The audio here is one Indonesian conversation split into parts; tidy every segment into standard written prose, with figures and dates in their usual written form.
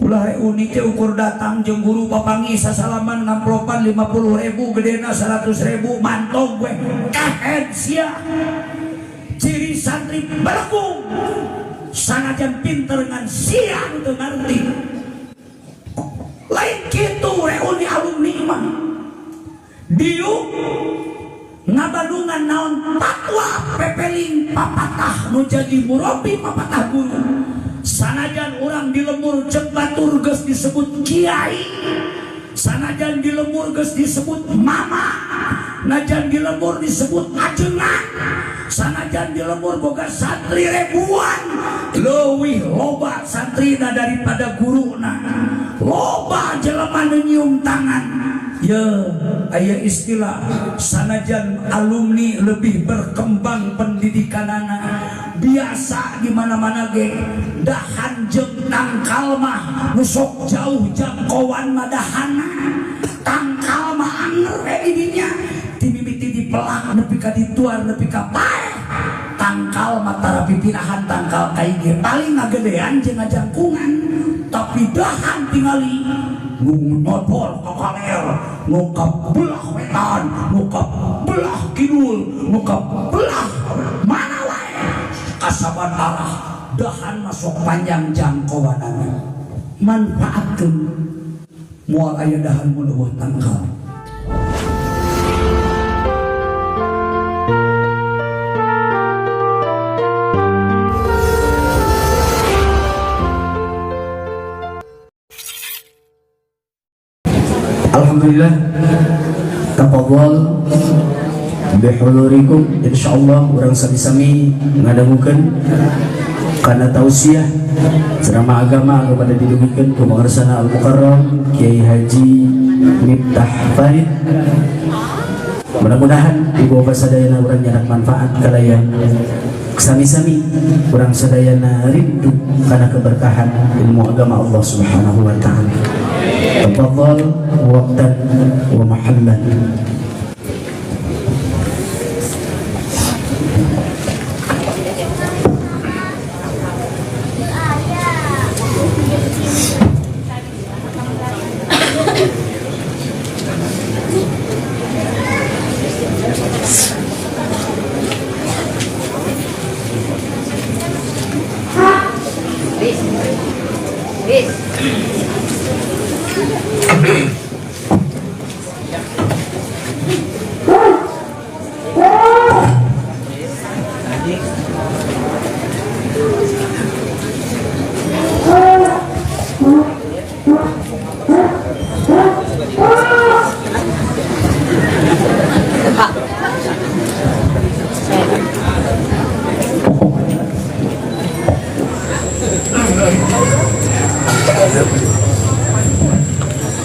ulah reuni teh ukur datang jeung guru papangi sasalaman ngamplopan 50.000 gedena 100.000 mantong gue kahed sia ciri santri bergung sanajan pinter ngan siang teu ngarti lain kitu reuni alumni mah diu ngabadungan naon takwa pepeling papatah nu jadi murabi papatah guru sanajan orang di lemur cek batur geus disebut kiai sanajan di lemur geus disebut mama najan di lemur disebut ajengan sanajan di lemur boga santri ribuan leuwih loba santrina daripada guruna loba jelema nu nyium tangan ya aya istilah sanajan alumni lebih berkembang pendidikanana biasa di mana-mana ge dahan jeung tangkal mah nu sok jauh jangkauan mah dahana tangkal mah anger didinya timimiti dipelak nepi ka dituar nepi ka paeh tangkal mah tara pipinahan tangkal kai ge paling ngagedean jeung ngajangkungan tapi dahan tingali nu nodol ka kaler nu ka belah wetan nu ka belah kidul nu ka belah mana wae kasaban arah dahan masuk panjang jangkauanana manfaatkeun moal aya dahan mun tangkal. Alhamdulillah tafadhol bihulurikum insyaallah urang sami-sami ngadangukeun kana tausiah ceramah agama kepada didugikeun ku Mangarsana Al-Mukarram Kiai Haji Miftah Farid. Mudah-mudahan di bawah sadayana urang nyanak manfaat kalayan sami-sami urang sadayana rindu kana keberkahan ilmu agama Allah Subhanahu wa taala. Tafadhal waqtan wa mahallan.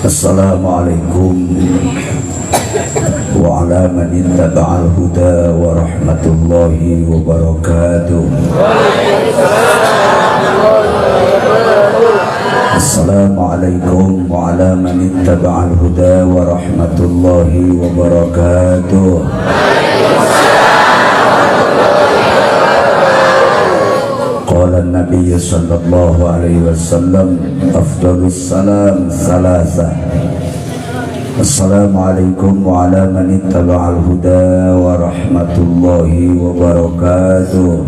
Assalamualaikum wa ala man ittaba'al huda wa rahmatullahi wa barakatuh. Assalamualaikum wa ala man ittaba'al huda wa rahmatullahi wa barakatuh. Qala an-nabiy sallallahu alaihi wasallam afdhalus salam salasa. Assalamualaikum wa ala man ittaba'al huda wa rahmatullahi wa barakatuh.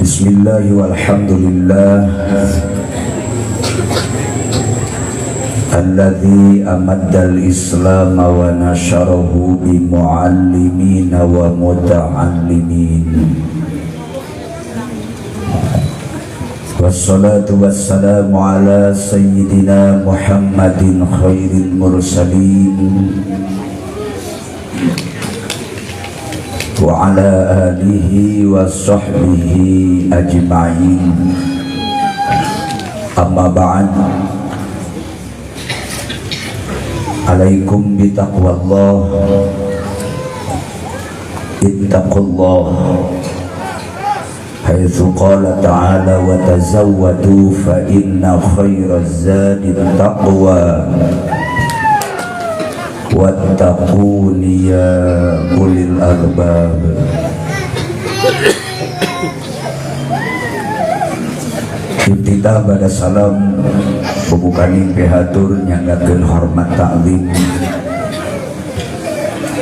Bismillah walhamdulillah alladzi amaddal islam wa nasharahu bi muallimin wa muta'allimin. Wassalatu wassalamu ala sayyidina Muhammadin khairil mursalin wa ala alihi wa sahbihi ajma'in. Amma ba'd. Alaikum bitaqwallah. Ittaqullah. Haitsu qala ta'ala wa tazawwadu fa inna khairaz zadi taqwa wattaquni ya ulil albab. Bismillah bada salam pembukaan pihatur nyanggakeun hormat taklim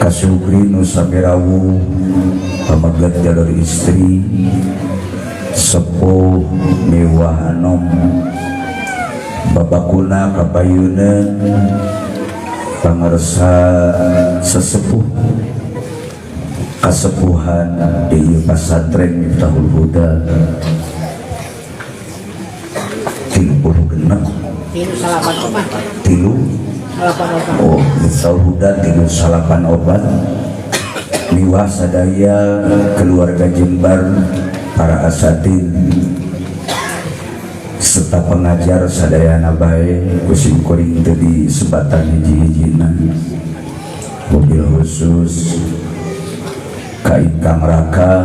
kasubri nu samirawu pamagat jalur istri sepuh mewah anom babakuna kapayuneun pangarsa sesepuh kasepuhan di pesantren Miftahul Huda 36 oh Miftahul Huda 38 obat miwah sadaya keluarga Jembar, para asatid serta pengajar sadayana bae kusim kuring teu disebatan hiji-hijina. Mobil khusus ka Ikang Raka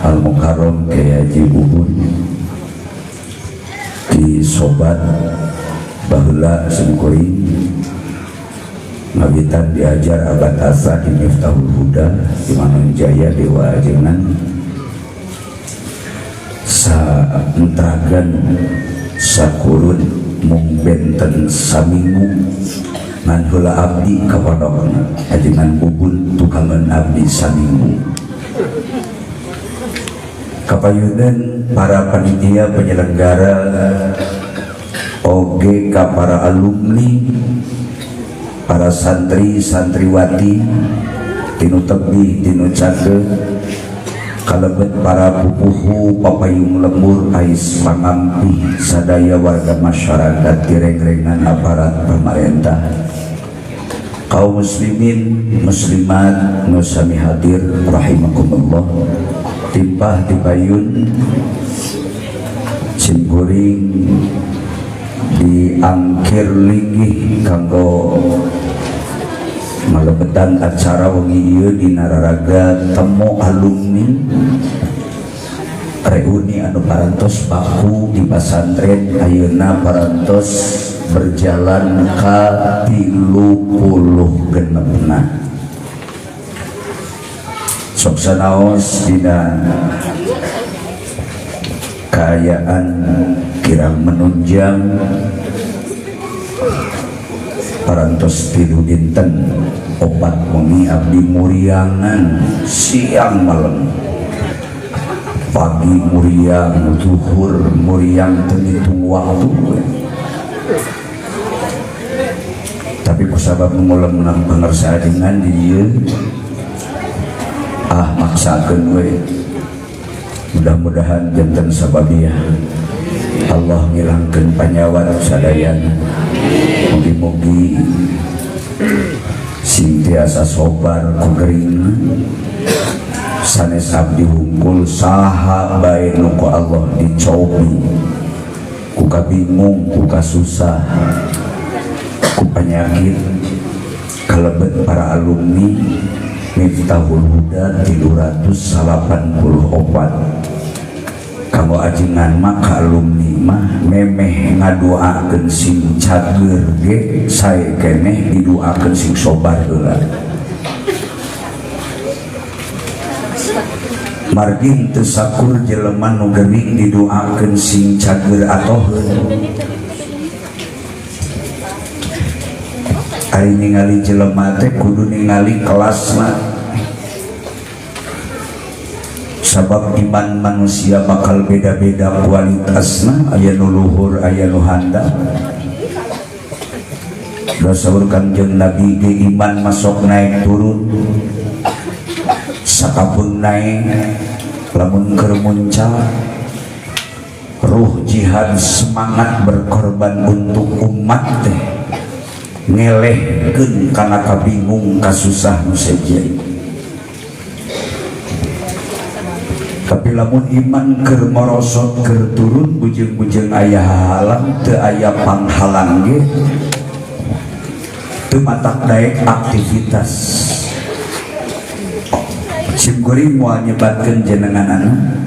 Al Mukarrom Kyai Haji Bubun di sobat baheula simkuring ngawitan diajar abad asa di Miftahul Huda di Mangunjaya Dewa Ajengan saentragan sakurun mung benten saminggu ngan heula abdi ka pondokna Ajengan Bubun tukangan abdi saminggu. Kapayunan para panitia penyelenggara oge ka para alumni, para santri santriwati tinu tebih tinu cakeut kalebet para pupuhu papayung lembur ais pangampi sadaya warga masyarakat direng-rengan aparat pemerintah, kaum muslimin muslimat nu sami hadir rahimakumullah. Timpah dipayun simkuring diangkir linggih kanggo malebetan acara wengi ieu di nararaga temu alumni reuni anu parantos baku di pesantren ayeuna parantos berjalan ka 30 genepna. Sok sanaos dina kaayaan kirang menunjang parantos tilu dinten opat wengi abdi muriangan siang malam, pagi muriang zuhur muriang teu ngitung waktu. Tapi kusabab mengulang menang pangarsa dengan di dieu maksakeun we, mudah-mudahan janten sababiah Allah ngilangkeun panyawat sadayana. Mugi-mugi sing tiasa sobar ku gering sanes abdi hungkul saha bae nu ku Allah dicobi ku kabingung ku kasusah ku penyakit kalebet para alumni Miftahul Huda 384 kanggo ajengan mah ka alumni mah memeh ngadoakeun sing cager ge sae keneh didoakeun sing sobar heula. Margi teu sakur jelema nu geuning didoakeun sing cager atoheun. Ari ningali jelema teh kudu ningali kelasna, sabab iman manusia bakal beda-beda kualitasna, aya nu luhur aya nu handap. Rasul Kanjeng Nabi ge iman masuk naik turun, sakabun naik lamun keur muncak ruh jihad semangat berkorban untuk umat teh ngelehkeun kana kabingung kasusah nu sejen. Tapi lamun iman keur morosot keur turun bujeng-bujeng aya halang teu aya panghalang ge teu matak daek aktivitas. Simkuring moal nyebatkeun jenenganana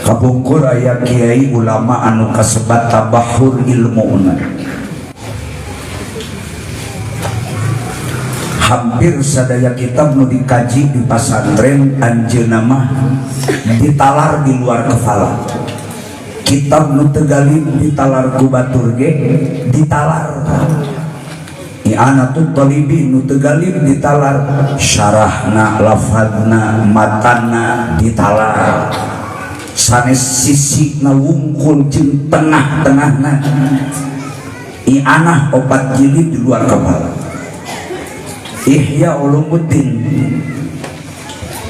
kabungkur aya kiai ulama anu kasebat tabahur ilmuuna. Hampir sadaya kitab nu dikaji di pesantren anjeunna mah ditalar di luar kepala. kitab nu teu galib ditalar ku batur ge ditalar. I'anatut talibi nu teu galib ditalar, syarahna, lafadna, matana ditalar. Sanes sisikna wungkul jeung tengah-tengahna. I'anah 4 jilid di luar kepala. Ihya Ulumuddin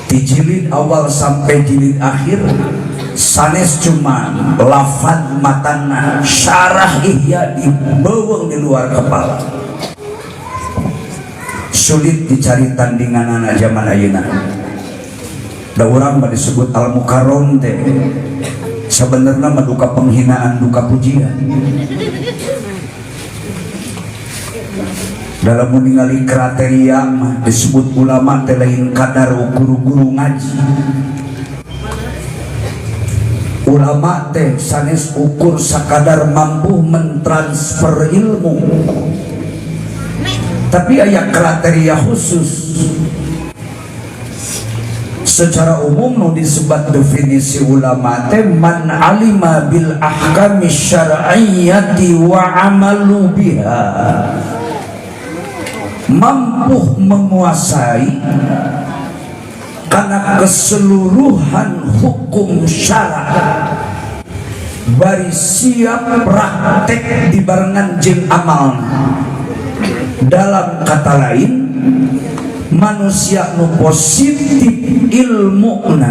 di jilid awal sampai jilid akhir sanes cuma lafad matana, syarah ihya dibeuweung di luar kepala. Sulit dicari tandingan anak zaman ayeuna. Da urang mah disebut al-mukarrom teh sebenarnya mah duka penghinaan, duka pujian. Dalam meninggali kriteria mah disebut ulama teh lain kadar guru-guru ngaji. Ulama teh sanes ukur sakadar mampu mentransfer ilmu, tapi aya kriteria khusus. Secara umum nu disebut definisi ulama teh man alima bil ahkami syar'iyyati wa amalu biha, mampu menguasai karena keseluruhan hukum syara, bari siap praktek dibarengan jeung amal. Dalam kata lain, manusia nu positif ilmuna,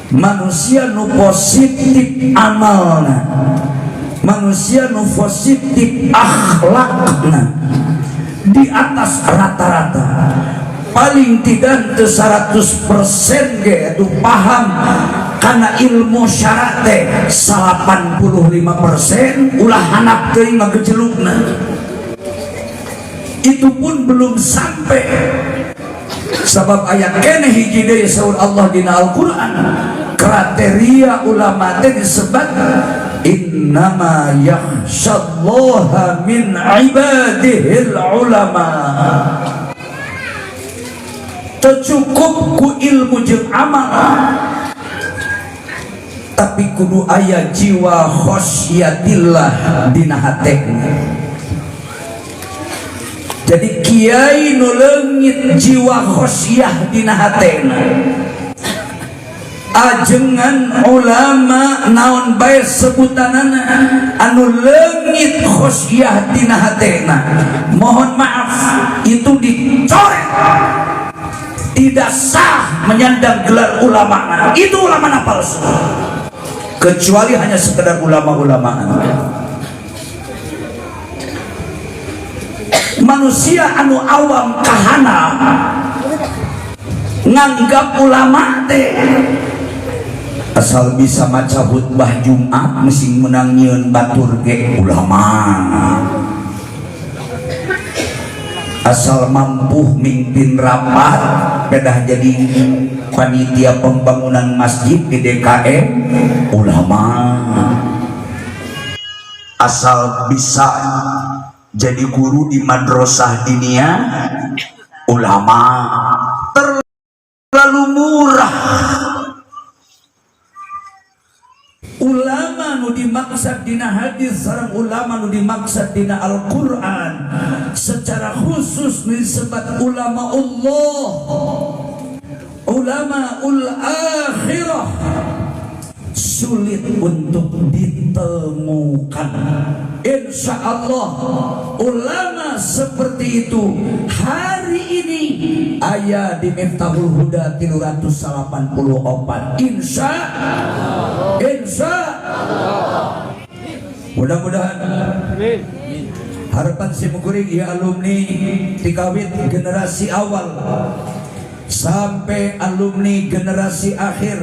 manusia nu positif amalna, manusia nu positif akhlakna di atas rata-rata. Paling tidak 100% ge itu paham karena ilmu syarat teh 85% ulah hanap teuing magejelukna. Itu pun belum sampai, sebab ayat kene hiji deui saur Allah dina Al-Qur'an kriteria ulama teh disebut innama yakhsyallaha min ibadihil ulama. Tercukup ku ilmu jeung amal, tapi kudu aya jiwa khosyatillah dina hatena. Jadi kiai nu leungit jiwa khosyah dina hatena, ajengan ulama naon bae sebutanana anu leungit khosyah dina hatena, mohon maaf itu dicoret, tidak sah menyandang gelar ulama. Itu ulama palsu, kecuali hanya sekedar ulama-ulamaan. Manusia anu awam kahana nganggap ulama teh asal bisa maca khutbah Jumat mesti menang nyieun batur ge ulama, asal mampu mimpin rapat pedah jadi panitia pembangunan masjid di DKM ulama, asal bisa jadi guru di madrasah diniyah ulama. Terlalu murah. Ulama nu dimaksud dina hadis sareng ulama nu dimaksud dina Al-Qur'an secara khusus disebut ulama Allah, ulama ul-akhirah, sulit untuk ditemukan. Insya Allah ulama seperti itu hari ini aya di Miftahul Huda 384. Insya Allah. Mudah-mudahan harapan si mukuring ya alumni tikawit generasi awal sampai alumni generasi akhir,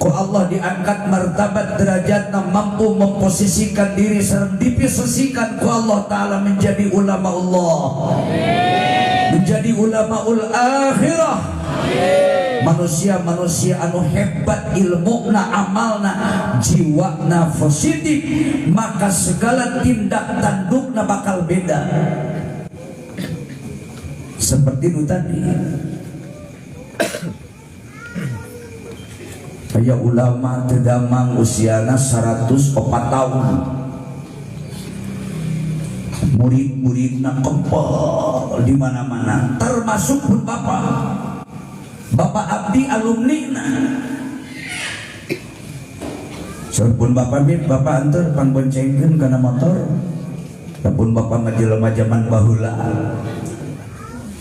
ku Allah diangkat martabat derajatna, mampu memposisikan diri serta diposisikan ku Allah Ta'ala menjadi ulama Allah, menjadi ulamaul akhirah, manusia-manusia anu hebat ilmuna, amalna, jiwana positif, maka segala tindak tandukna bakal beda. Seperti itu tadi, aya ulama teu damang usiana 104 tahun. Murid-muridna kempel di mana-mana, termasuk pun bapak abdi alumnina. Sampun bapak mit bapak antar pangboncengkeun kana motor. Sampun bapak ngajelema zaman baheula.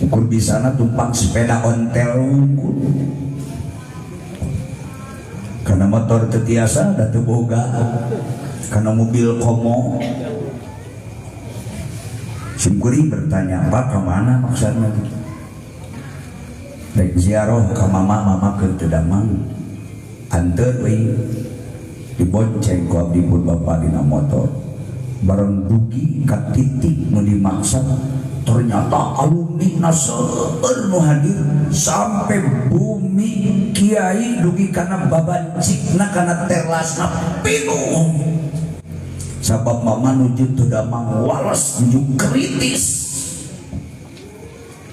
Ukur bisana tumpang sepeda ontel unggul. Karena motor tetiasa da teu boga, karena mobil komo. Simkuring bertanya, "Pak, kemana maksudnya?" Rek ziarah ka mama keur teu damang. Anteur we dibonceng ku abdi pun bapak dina motor. Bareng dugi ka titik nu dimaksud, ternyata alumni naseur nu hadir sampai bumi kiai dugi kana babancikna kana terlasna pinuh. Sabab mama nuju teu damang walas nuju kritis.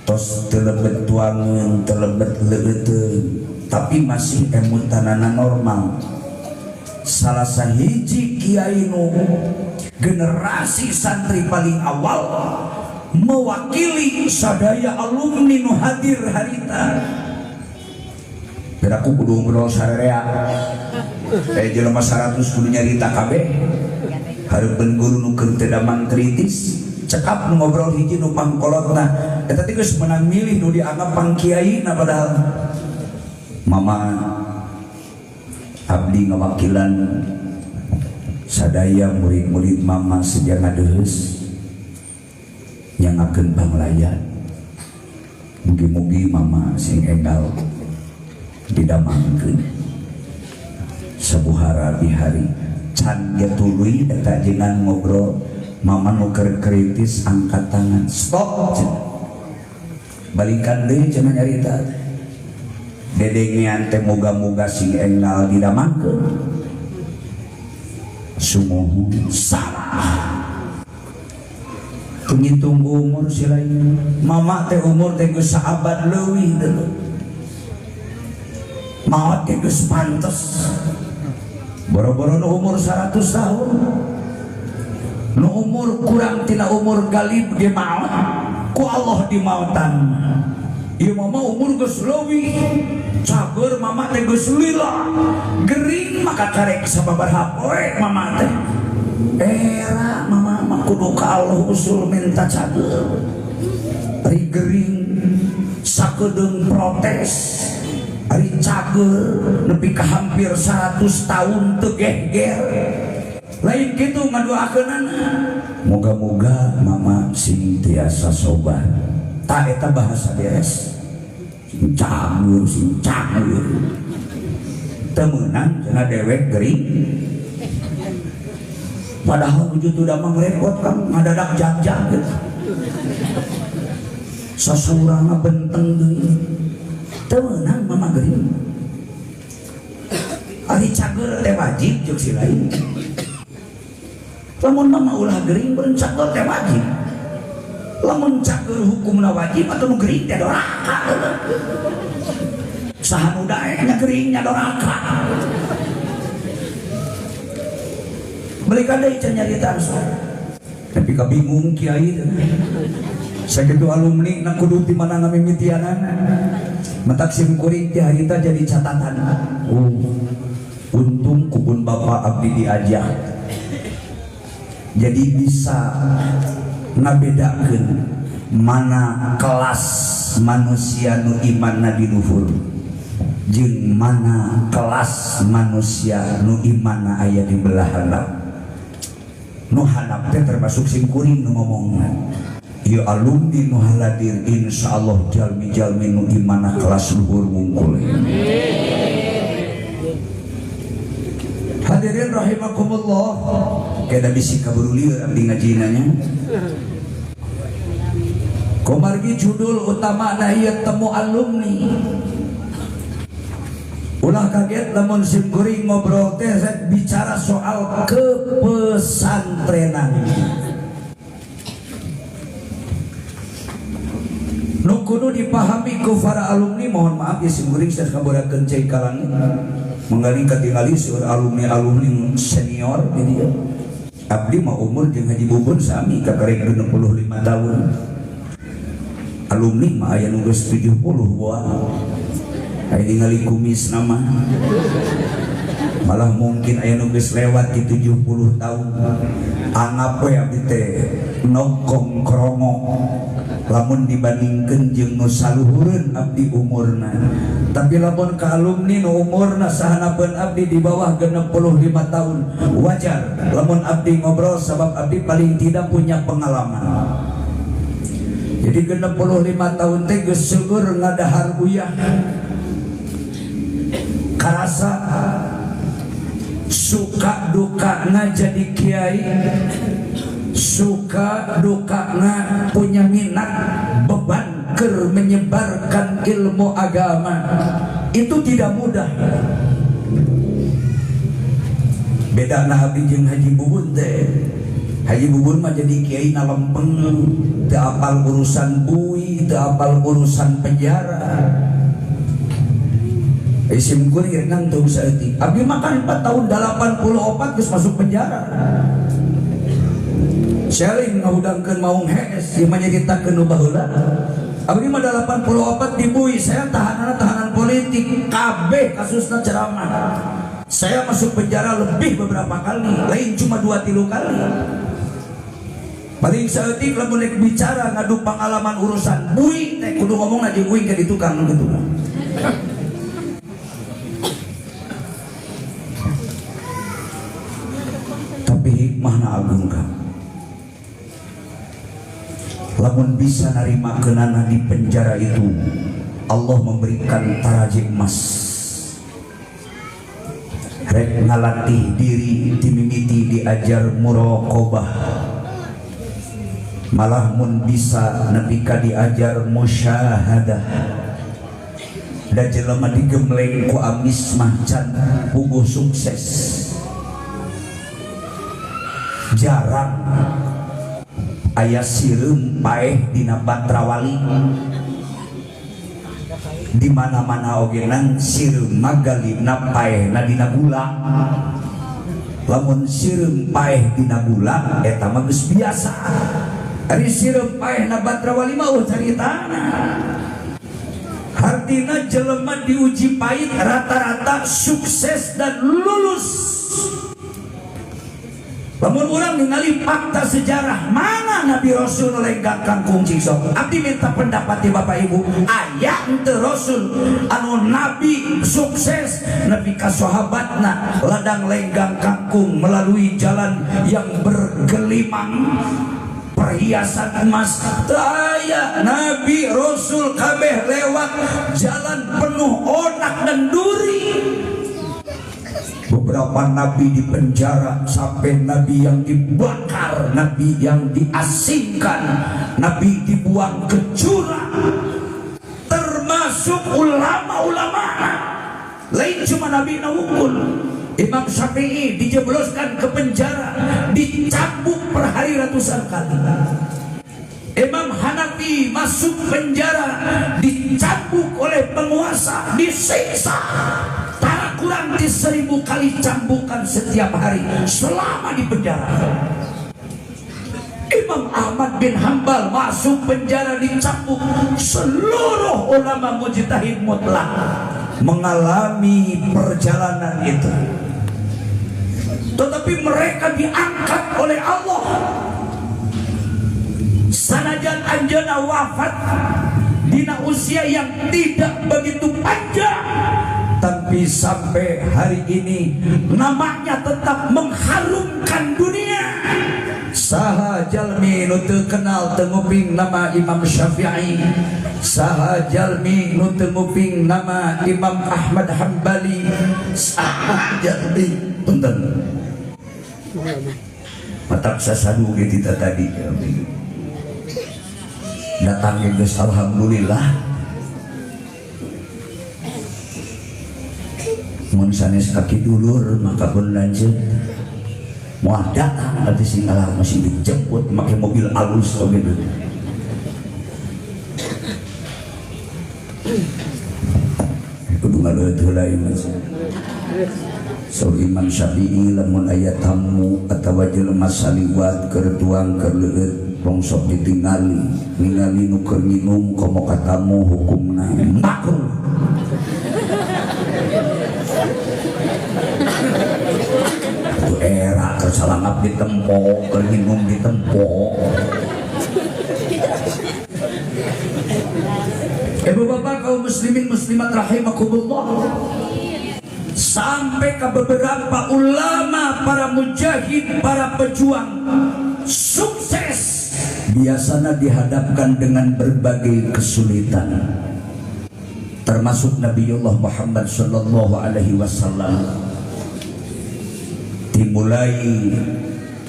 Tos telebet tuangeun, telebet leueuteun, tapi masih emuntanana normal. Salah sahiji kiai nu generasi santri paling awal mewakili sadaya alumni nu hadir harita. Beraku kudu ngobrol sarerea. Jelema 100 kudu nyarita kabeh. Hareupeun guru nu keur teu damang kritis, cekap nu ngobrol hiji nu pangkolotna. Eta teh geus menang milih nu dianggap pangkiaina padahal mama abdi ngawakilan sadaya murid-murid mama sejak ngadeus nyangakeun panglayan. Mugi-mugi mama sing enggal didamangkeun sabuhara bihari can ge tuluy eta jengan ngobrol. Mama nu keur kritis angkat tangan, stop, balikan deui cenah nyarita. Dedengean teh moga-moga sing enggal didamangkeun. Sumuhun salah. Ngitung umur si lain. Mama teh umur teh geus saabad leuwih deui. Maot teh geus pantes. Boro-boro nu umur 100 tahun. Nu umur kurang tina umur galib ge maot. Ku Allah dimaotan. Ieu mama umur geus leuwih. Cager mama teh geus lila. Gering maka karek sababaraha poe mama teh. Era mama mah kudu ka Allah usul minta cager. Ari gering sakedeung protes. Ari cager nepi ka hampir 100 tahun teu geger. Lain kitu ngadoakeunana. Moga-moga mama sing tiasa sobat. Ta eta bahasa beres. Sing cager. Teu meunang cenah dewek gering. Padahal nuju teu damang repot kan ngadadak jag-jag gitu. Sasurana benteng deui. Teu meunang mama gering. Ari cager teh wajib jeung si lain. Lamun mama ulah gering beureun cager teh wajib. Lamun cager hukumna wajib atau nu gering teh doraka. Saha nu dae nya geringnya doraka. Balikan deui can nyarita tapi kabingung kiai teh. Sakitu alumni na kudu ti mana ngamimitianana. Matak sim kuring teh harita jadi catatan. Untung kubun bapak abdi diajak. Jadi bisa ngabedakeun mana kelas manusia nu imanna di luhur jeung mana kelas manusia nu imanna aya di belah handap. Nu handap teh termasuk sim kuring nu ngomongna. Ieu alumni nu haladir insyaallah jalmi-jalmi nu imanna kelas luhur wungkul. Hadirin rahimakumullah. Kada bisi kaburu lieur abdi ngajina nya. Komargi judul utama na ieu temu alumni. Ulah kaget lamun sim kuring ngobrol teh bicara soal kepesantrenan. Nu kudu dipahami ku para alumni, mohon maaf ya sim kuring saya kaburakeun cai kalangit. menggaling ketinggali seueur alumni senior jadi abdi mah umur jeung Haji Bubun sami kakarek 65 tahun. Alumni mah aya nu geus 70 boa. Aya ningali kumis nama. Malah mungkin aya nu geus lewat di 70 tahun. Anggap we abdi teh nongkong kromo. Lamun dibandingkeun jeung nu saluhureun abdi umurna. Tapi lamun ka alumni nu umurna sahanapeun abdi di bawah 65 tahun wajar lamun abdi ngobrol sabab abdi paling tidak punya pengalaman. Jadi 65 tahun teh geus seueur ngadahar uyah. Karasa suka dukana jadi kiai, suka dukana punya minat beban keur menyebarkan ilmu agama itu tidak mudah. Beda na abdi jeung Haji Bubun teh. Haji Bubun mah jadi kiai na lempeng, teu apal urusan bui, teu apal urusan penjara. Isim kurir nang teu saeutik. Abdi makan 4 tahun 84 geus masuk penjara. Sharing ngahudangkeun maung hees ieu mah nyaritakeun nu baheula. Abdi mah 84 dibui, saya tahanan politik, kabeh kasusna ceramah. Saya masuk penjara lebih beberapa kali, lain cuma 2-3 kali. Paling saeutik lamun nek bicara ngadu pengalaman urusan bui, teh kudu ngomong aja bui ke di tukang gitu. Tapi hikmahna agung ka. Lamun bisa narima kenana di penjara itu, Allah memberikan taraji emas. Rek ngalatih diri dimimiti diajar muraqabah. Malah mun bisa nepika diajar musyahadah. Da jelema digemleng ku amis mah can puguh sukses. Jarang aya sireum paeh dina Batrawali. Di mana-mana oge nang sireum magalibna paehna dina gula. Lamun sireum paeh dina gula eta mah geus biasa. Ari sireum paehna Batrawali mah caritana. Artina jelema diuji pahit rata-rata sukses dan lulus. Lamun urang ningali fakta sejarah mana Nabi Rasul lenggang kangkung cingsok. Abdi minta pendapat di Bapak Ibu. Aya teu Rasul anu Nabi sukses nepi ka sahabatna ladang lenggang kangkung melalui jalan yang bergelimang perhiasan emas. Aya Nabi Rasul kabeh lewat jalan penuh onak dan duri. Beberapa nabi di penjara, sampai nabi yang dibakar, nabi yang diasingkan, nabi dibuang ke jurang, termasuk ulama-ulama. Lain cuma nabi nawukul. Imam Syafi'i dijebloskan ke penjara, dicambuk per hari ratusan kali. Imam Hanafi masuk penjara, dicambuk oleh penguasa, disiksa. Kurang di 1000 kali cambukan setiap hari selama di penjara. Imam Ahmad bin Hambal masuk penjara dicambuk. Seluruh ulama mujtahid mutlak mengalami perjalanan itu. Tetapi mereka diangkat oleh Allah. Sanajan anjeunna wafat dina usia yang tidak begitu panjang, tapi sampai hari ini namanya tetap mengharumkan dunia. Saha jalmi nu teu kenal teu nguping nama Imam Syafi'i, saha jalmi nu teu nguping nama Imam Ahmad Hambali, saha jalmi punten matak sasadu ge kita tadi datang geus alhamdulillah. Mun sanes kaki dulur maka pun lanjut moal datang nanti sing alah masih dijemput make mobil alus begitu. Kudu ngadeut heula ieu. So Imam Syafi'i lamun aya tamu atawa jelema saliwat keur tuang keur leueut wong sok ditingali ningali nu keur nginum komo ka tamu hukumna makruh. Itu era keur salangap ditempo keur nginum ditempo. Ibu bapak kaum muslimin muslimat rahimakumullah, sampai ke beberapa ulama, para mujahid, para pejuang sukses biasanya dihadapkan dengan berbagai kesulitan, termasuk Nabiullah Muhammad sallallahu alaihi wasallam. Dimulai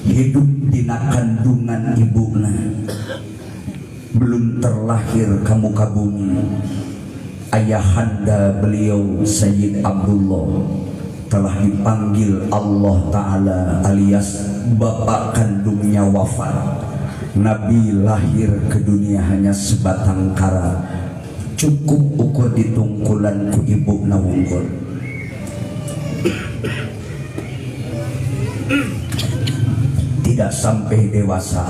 hidup dina kandungan ibuna, belum terlahir kamu kabumi, ayahanda beliau Sayyid Abdullah telah dipanggil Allah Ta'ala alias bapak kandungnya wafat. Nabi lahir ke dunia hanya sebatang kara, cukup ukur ditungkulan ku ibu na wunggul. Tidak sampai dewasa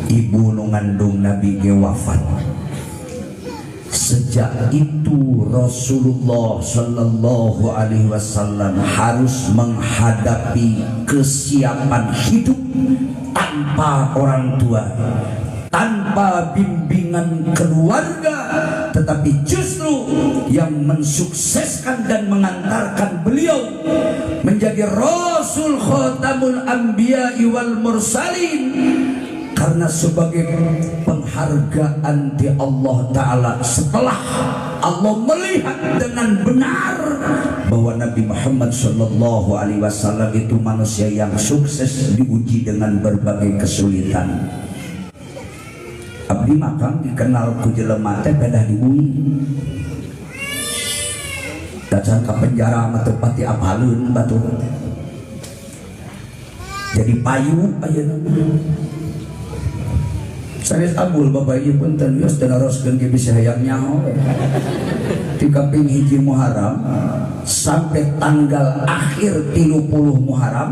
ibu nu ngandung Nabi ge wafat. Sejak itu Rasulullah Sallallahu Alaihi Wasallam harus menghadapi kesiapan hidup tanpa orang tua, tanpa bimbingan keluarga, tetapi justru yang mensukseskan dan mengantarkan beliau menjadi Rasul Khatamul Anbiya'i wal Mursalin, karena sebagai penghargaan di Allah Ta'ala setelah Allah melihat dengan benar bahwa Nabi Muhammad Sallallahu Alaihi Wasallam itu manusia yang sukses diuji dengan berbagai kesulitan. Abdi makam dikenal ku jelema teh bedah di bumi. Dacan ka penjara mah teu pati apaleun batu. Jadi payu ayeuna. Sanes abul bapak ieu punten geus daroskeun ge bisa hayang nyaho. Di kaping hiji Muharram sampai tanggal akhir 30 Muharram,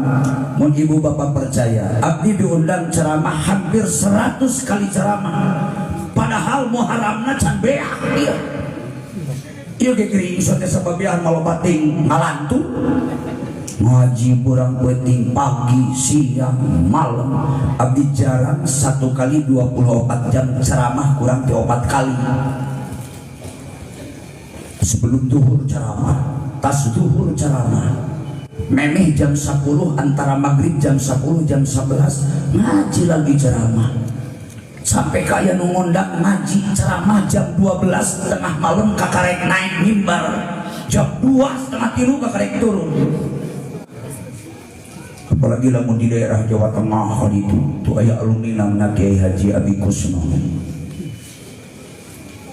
mun ibu bapak percaya, abdi diundang ceramah hampir 100 kali ceramah. Padahal Muharramna can beak ieu. Ieu ge geuring sote sababian malobating ngalantu. Ngaji burang penting pagi, siang, malam. Abdi jarang 1 kali 24 jam ceramah kurang 4 kali. Sebelum zuhur ceramah, tas zuhur ceramah, memeh jam 10, antara maghrib jam 10 jam 11 ngaji lagi ceramah. Sampai kaya nu ngundang ngaji ceramah jam 12 tengah malam kakarek naik mimbar, jam 2 setengah 3 kakarek turun. Apalagi lamun di daerah Jawa Tengah itu aya alumni namanya Kiai Haji Abi Kusno.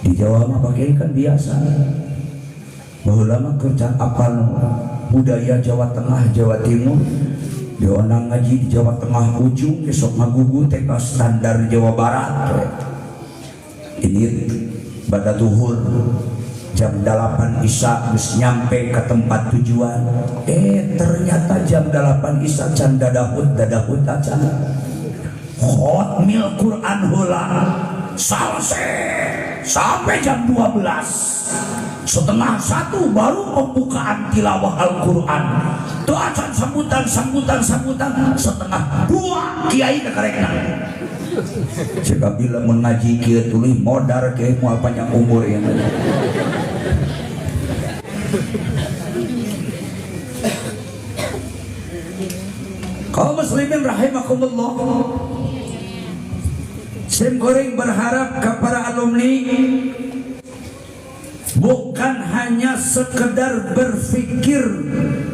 Di Jawa mah pakai kan biasa. Baheula mah kerja apal budaya Jawa Tengah, Jawa Timur. Diundang ngaji di Jawa Tengah ujung, besok ngagugu teh standar Jawa Barat. Ini pada zuhur jam 8 Isya harus nyampe ke tempat tujuan. Ternyata jam 8 Isya can dadahut aja. Khotmil Quran heula selesai sampai jam 12. Setengah 1 baru pembukaan tilawah Al-Quran. Tuh acan sambutan. Setengah 2 kiai kekarekna. Jika bila mengaji kieu tuluy modar kiai moal panjang umur ya. Kaum muslimin rahimakumullah, Sim Goreng berharap kepada alumni bukan hanya sekedar berpikir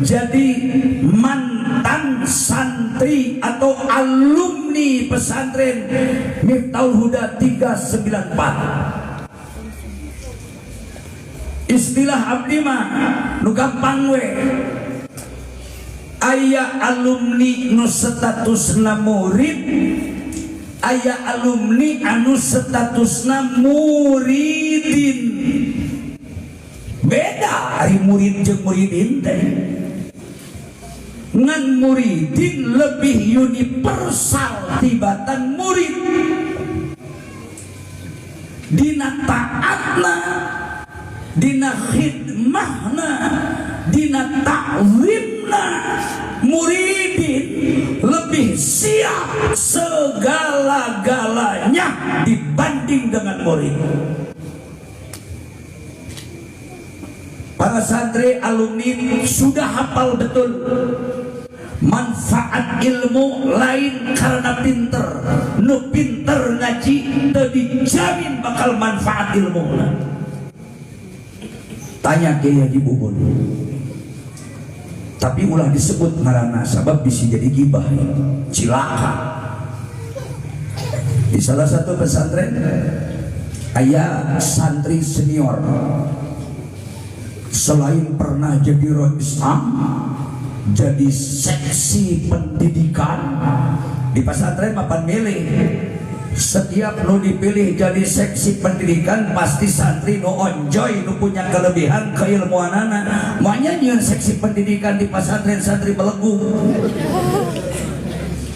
jadi mantan santri atau alumni pesantren Miftahul Huda 394. Istilah abdi mah nu gampang we, aya alumni nu statusna murid, aya alumni anu statusna muridin. Beda ari murid jeung muridin teh ngan muridin lebih universal tibatan murid dina taatna, dina khidmahna, dina ta'zimna. Muridin lebih siap segala-galanya dibanding dengan murid. Para santri alumni sudah hafal betul manfaat ilmu lain karena pinter. Nu pinter ngaji teu dijamin bakal manfaat ilmu. Tanya Kiai Haji Bubun. Tapi ulah disebut ngaranna sabab bisa jadi gibah, cilaka. Di salah satu pesantren aya santri senior, selain pernah jadi roh Islam, jadi seksi pendidikan di pesantren mapan milih. Setiap nu dipilih jadi seksi pendidikan pasti santri nu enjoy, nu punya kelebihan keilmuanana. Makanya nyeun seksi pendidikan di pesantren santri belegu.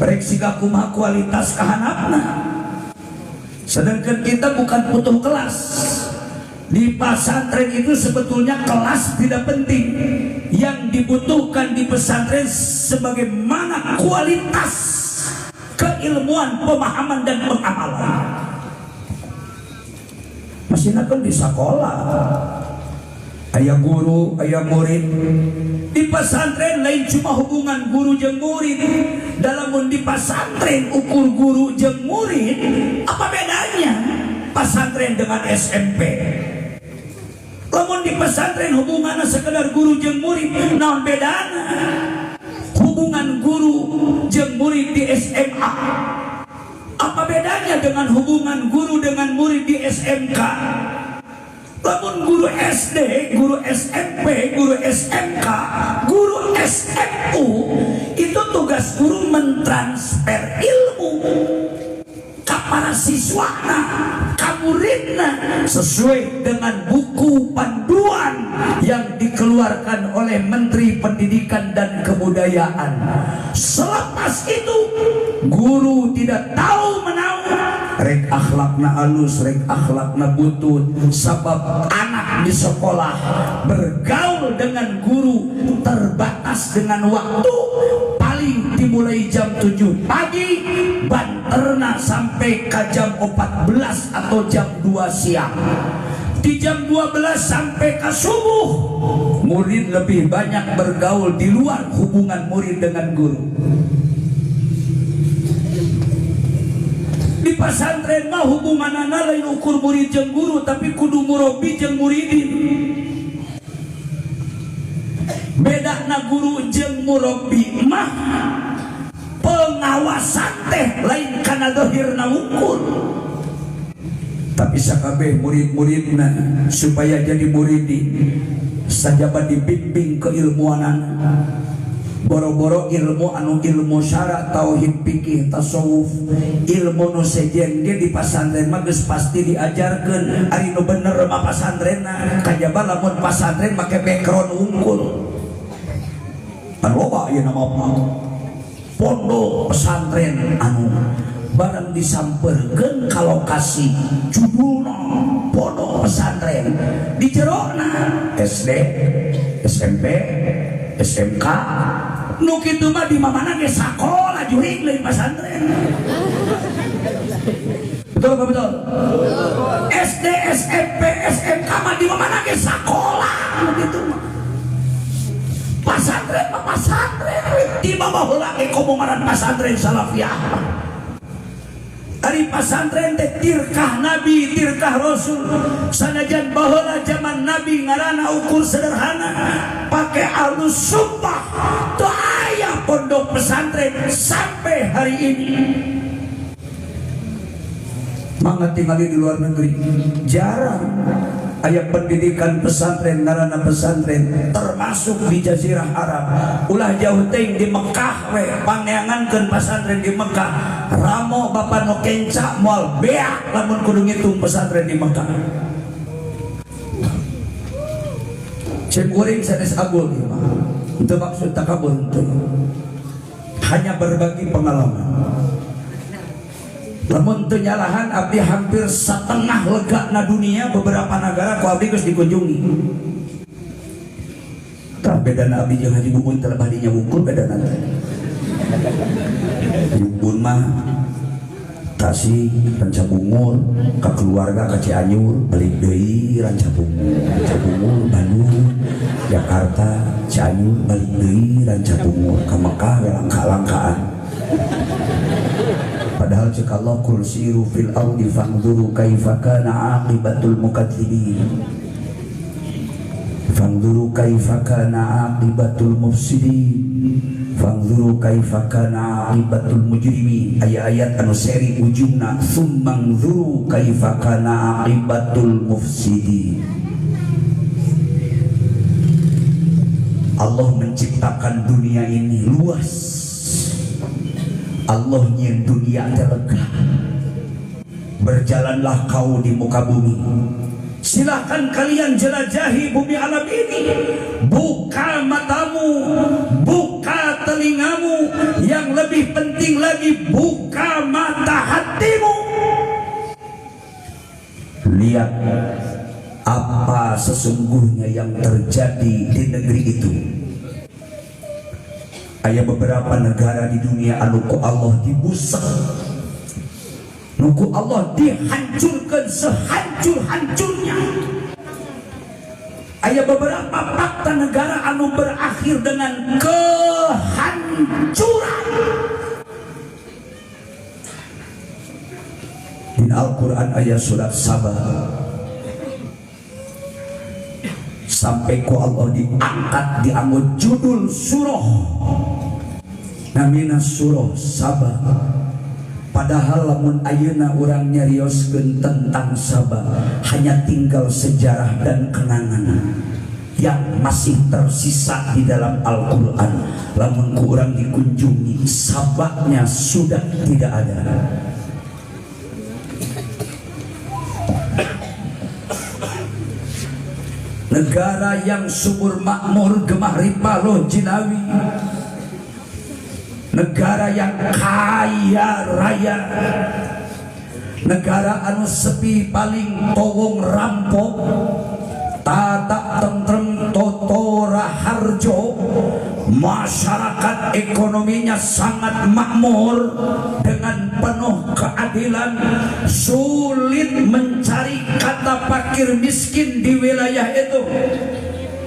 Rek siga kumaha kualitas kahanapna. Sedangkan kita bukan butuh kelas. Di pesantren itu sebetulnya kelas tidak penting. Yang dibutuhkan di pesantren sebagaimana kualitas keilmuan, pemahaman dan pengamalan. Masih nakon di sekolah aya guru, aya murid. Di pesantren lain cuma hubungan guru jeung murid. Dalam di pesantren ukur guru jeung murid, apa bedanya pesantren dengan SMP? Lamun di pesantren hubungannya sekedar guru jeung murid, naon bedana? Hubungan guru jeung murid di SMA, apa bedanya dengan hubungan guru dengan murid di SMK? Lamun guru SD, guru SMP, guru SMK, guru SMU, itu tugas guru mentransfer ilmu ke para siswana, ke muridna, sesuai dengan buku panduan yang dikeluarkan oleh Menteri Pendidikan dan Kebudayaan. Selepas itu guru tidak tahu menahu, rek akhlakna alus, rek akhlakna butut. Sebab anak di sekolah bergaul dengan guru terbatas dengan waktu, paling dimulai jam 7 pagi, banterna sampai ke jam 14 atau jam 2 siang. Di jam 12 sampai ke subuh, murid lebih banyak bergaul di luar hubungan murid dengan guru. Di pesantren mah hubunganana lain ukur murid jeung guru, tapi kudu murabi jeung muridin. Bedana guru jeung murabi mah pengawasan teh lain kana zahirna ukur. Tapi sakabeh murid-muridna supaya jadi muridin sajaba dibimbing keilmuanan. Boro-boro ilmu anu ilmu syara, tauhid, fikih, tasawuf, ilmu nu sejen ge di pesantren mah geus pasti diajarkeun. Ari nu bener mah pesantrenna, kajaba lamun pesantren make background unggul. Anu loba ieu nama apa? Pondok pesantren anu barang disamperkeun ka lokasi judulna pondok pesantren di jerona SD, SMP, SMK. Nu kitu mah di mana ge sakola jurig leuwih pesantren. Betul apa betul? SD, SMP, SMK mah di mana ge sakola nu kitu mah. Pesantren mah pesantren, di bawah heula ge komongan pesantren salafiyah. Ari pesantren teh tirkah Nabi, tirkah Rasul. Sanajan baheula zaman Nabi ngaranna ukur sederhana, pake alus sumpah. Teu aya pondok pesantren sampai hari ini. Mangga tinggali di luar negeri jarang aya pendidikan pesantren ngaranna pesantren, termasuk di Jazirah Arab. Ulah jauh teuing di Mekah we pangeangankeun pesantren di Mekah. Ramo bapak nu kenca moal beak lamun kudu ngitung pesantren di Mekah. Cek uring sanes agul ieu mah. Itu maksud takabur itu. Hanya berbagi pengalaman. Lamun teu nyalahan abdi hampir setengah legana dunia beberapa negara ku abdi geus dikunjungi. Tah bedana abdi jeung Haji Bubun teh badinya wungkul bedana teh. Bubun mah Tasik, Ranca Bungur, ke keluarga ke Cianjur, balik deui Ranca Bungur, Bandung, Jakarta, Cianjur, balik deui Ranca Bungur, ke Mekah langka-langkaan. Padahal cek Allah kul siru fil ardi fanzuru kaifa kana aqibatul mukadzibin. Fanzuru kaifa kana aqibatul mufsidin. Fanzuru kaifa kana aqibatul mujrimin. Ayat-ayat anu seri ujungna summanzuru kaifa kana aqibatul mufsidin. Allah menciptakan dunia ini luas. Allah nyen dunia terlega. Berjalanlah kau di muka bumi. Silahkan kalian jelajahi bumi alam ini. Buka matamu, buka telingamu. Yang lebih penting lagi, buka mata hatimu. Lihat apa sesungguhnya yang terjadi di negeri itu. Aya beberapa negara di dunia anu ku Allah dibusak, nuku Allah dihancurkan sehancur-hancurnya. Aya beberapa fakta negara anu berakhir dengan kehancuran. Di Al-Quran ayat surat Saba sampai ku Allah diangkat dianggut judul surah namina surah Saba. Padahal lamun ayeuna urang nyarioskeun tentang Saba hanya tinggal sejarah dan kenangan yang masih tersisa di dalam Al-Quran. Lamun ku urang dikunjungi, Sabanya sudah tidak ada. Negara yang subur makmur gemah ripaloh jinawi, negara yang kaya raya, negara anu sepi paling towong rampok, tata tentrem totora harjo, masyarakat ekonominya sangat makmur dengan penuh keadilan, sulit mencari kata fakir miskin di wilayah itu.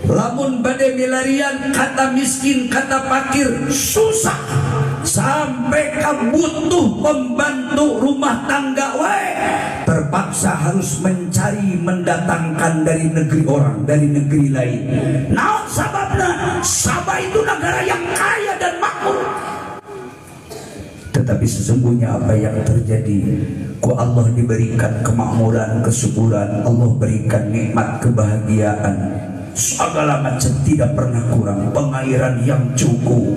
Lamun bade milarian kata miskin kata fakir susah, sampai butuh pembantu rumah tangga wae terpaksa harus mencari mendatangkan dari negeri orang, dari negeri lain. Naon sababna? Sabah itu negara yang kaya dan makmur. Tetapi sesungguhnya apa yang terjadi, ku Allah diberikan kemakmuran, kesuburan, Allah berikan nikmat kebahagiaan, segala macam tidak pernah kurang, pengairan yang cukup,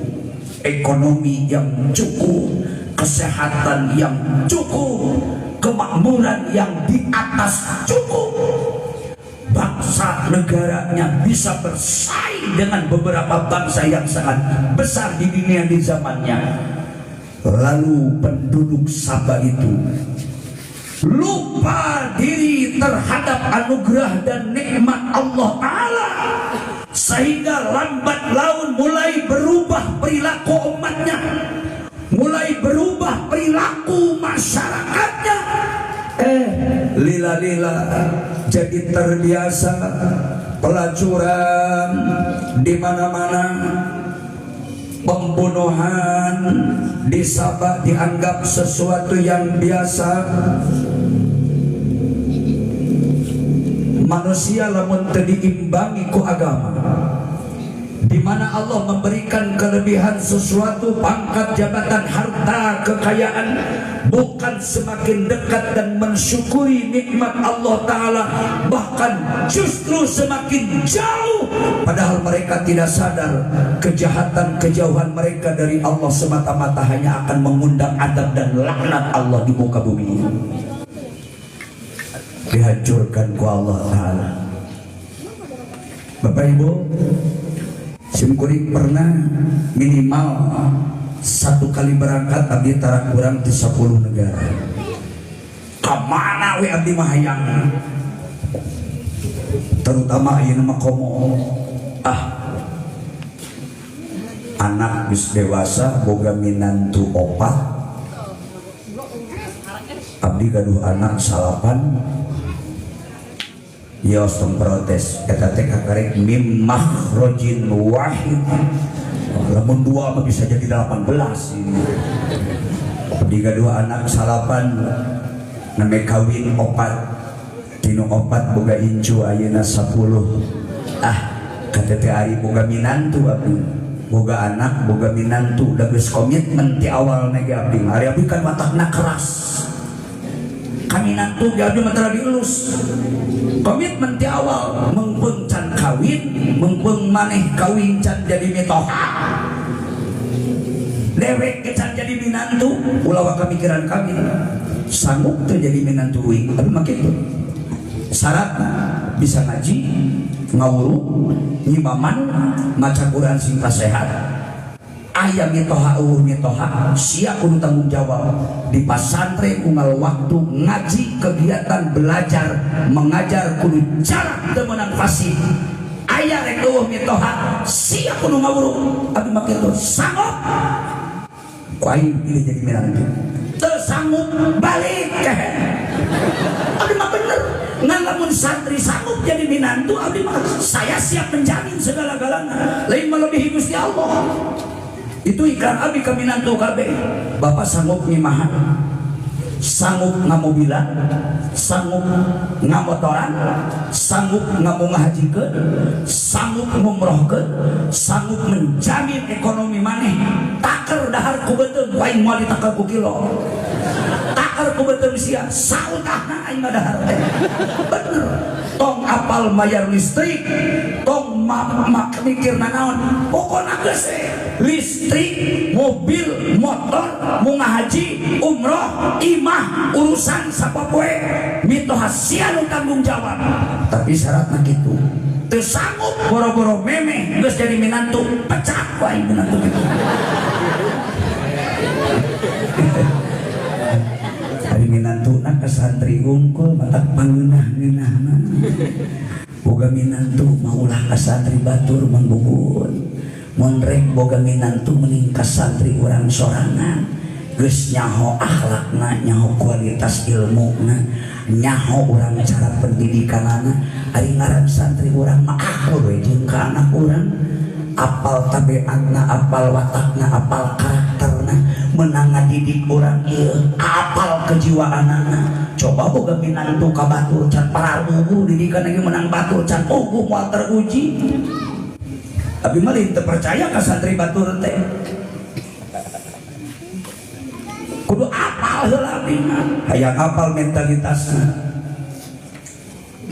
ekonomi yang cukup, kesehatan yang cukup, kemakmuran yang di atas cukup. Bangsa negaranya bisa bersaing dengan beberapa bangsa yang sangat besar di dunia di zamannya. Lalu penduduk Sabah itu lupa diri terhadap anugerah dan nikmat Allah Ta'ala, sehingga lambat laun mulai berubah perilaku umatnya, mulai berubah perilaku masyarakatnya. Lila-lila jadi terbiasa pelacuran di mana-mana, pembunuhan di Sabah dianggap sesuatu yang biasa. Manusia lamun teu diimbangi ku agama, di mana Allah memberikan kelebihan sesuatu, pangkat, jabatan, harta, kekayaan, bukan semakin dekat dan mensyukuri nikmat Allah Ta'ala, bahkan justru semakin jauh. Padahal mereka tidak sadar kejahatan kejauhan mereka dari Allah semata-mata hanya akan mengundang adab dan laknat Allah di muka bumi ini. Dihancurkan ku Allah Ta'ala. Bapak Ibu, simkuring pernah minimal 1 kali berangkat abdi tara kurang di 10 negara. Kamana we abdi mah hayang, terutama ieu mah komo anak geus dewasa boga minantu 4, abdi gaduh anak 8. Yos protes eta teh kakarek mim makhrajin wahid. Lamun 2 mah bisa jadi 18 ini. Abdi gaduh anak 8 name kawin 4. Tinu 4 boga incu ayeuna 10. Kata teh ari boga minantu abdi. Boga anak, boga minantu, da geus komitmen ti awal nege abdi. Ari abdi kan watakna keras. Kaminantu ge abdi mah tara dielus. Komitmen ti awal mengpeung can kawin, mengpeung maneh kawin can jadi mitoha. Dewek ke can jadi minantu, ulah kamikiran kami. Sanggup teu jadi minantu uing, abi mah kitu. Syaratna bisa ngaji, ngawuru, nyimaman, maca Quran sing sehat. Aya mitoha mitoha sia kudu tanggung jawab di pasantren unggal waktu ngaji kegiatan belajar mengajar kudu jarak teu meunang fasih. Aya rek mitoha sia kudu ngawuru abi mah kitu sanggup ku aing pilih jadi minantu teu sanggup balik ke abi mah bener ngan lamun santri sanggup jadi minantu abi mah saya siap menjamin segala-galanya lain melebihi Gusti Allah. Itu iklan abi ka minantu kabeh. Bapak sanggup nyimahan, sanggup ngamobilan, sanggup ngamotoran, sanggup ngamunghajikeun, sanggup ngumrohkeun, sanggup menjamin ekonomi maneh. Taker dahar ku beuteung waing moal ditakal ku kilo. Taker ku beuteung sia sautahna aing mah dahar teh. Bener. Tong apal bayar listrik, tong mikir naon, pokona geus listrik, mobil, motor, munggah haji, umroh, imah, urusan sapopoe mitoha sia nu tanggung jawab. Tapi syaratna kitu teu sanggup boro-boro memeh geus jadi minantu pecah wae minantu kitu. Ari minantuna ka santri unggul matak pangeunah-ngeunahna. Boga minantu maulah ka santri batur manggugun. Mun rek boga minantu mending ka santri urang sorangan. Geus nyaho akhlakna, nyaho kualitas ilmuna, nyaho urang cara pendidikanana. Ari ngaran santri urang mah akur we jeung ka anak urang. Apal tabeatna, apal watakna, apal karakterna, menang ngadidik urang ieu, apal kejiwaanana. Coba boga minantu ka batur can pararugu didikan lagi menang batur can moal teruji. Abi mah teu percaya ka santri batur teh. Kudu apal heula abdi mah, hayang apal mentalitasna.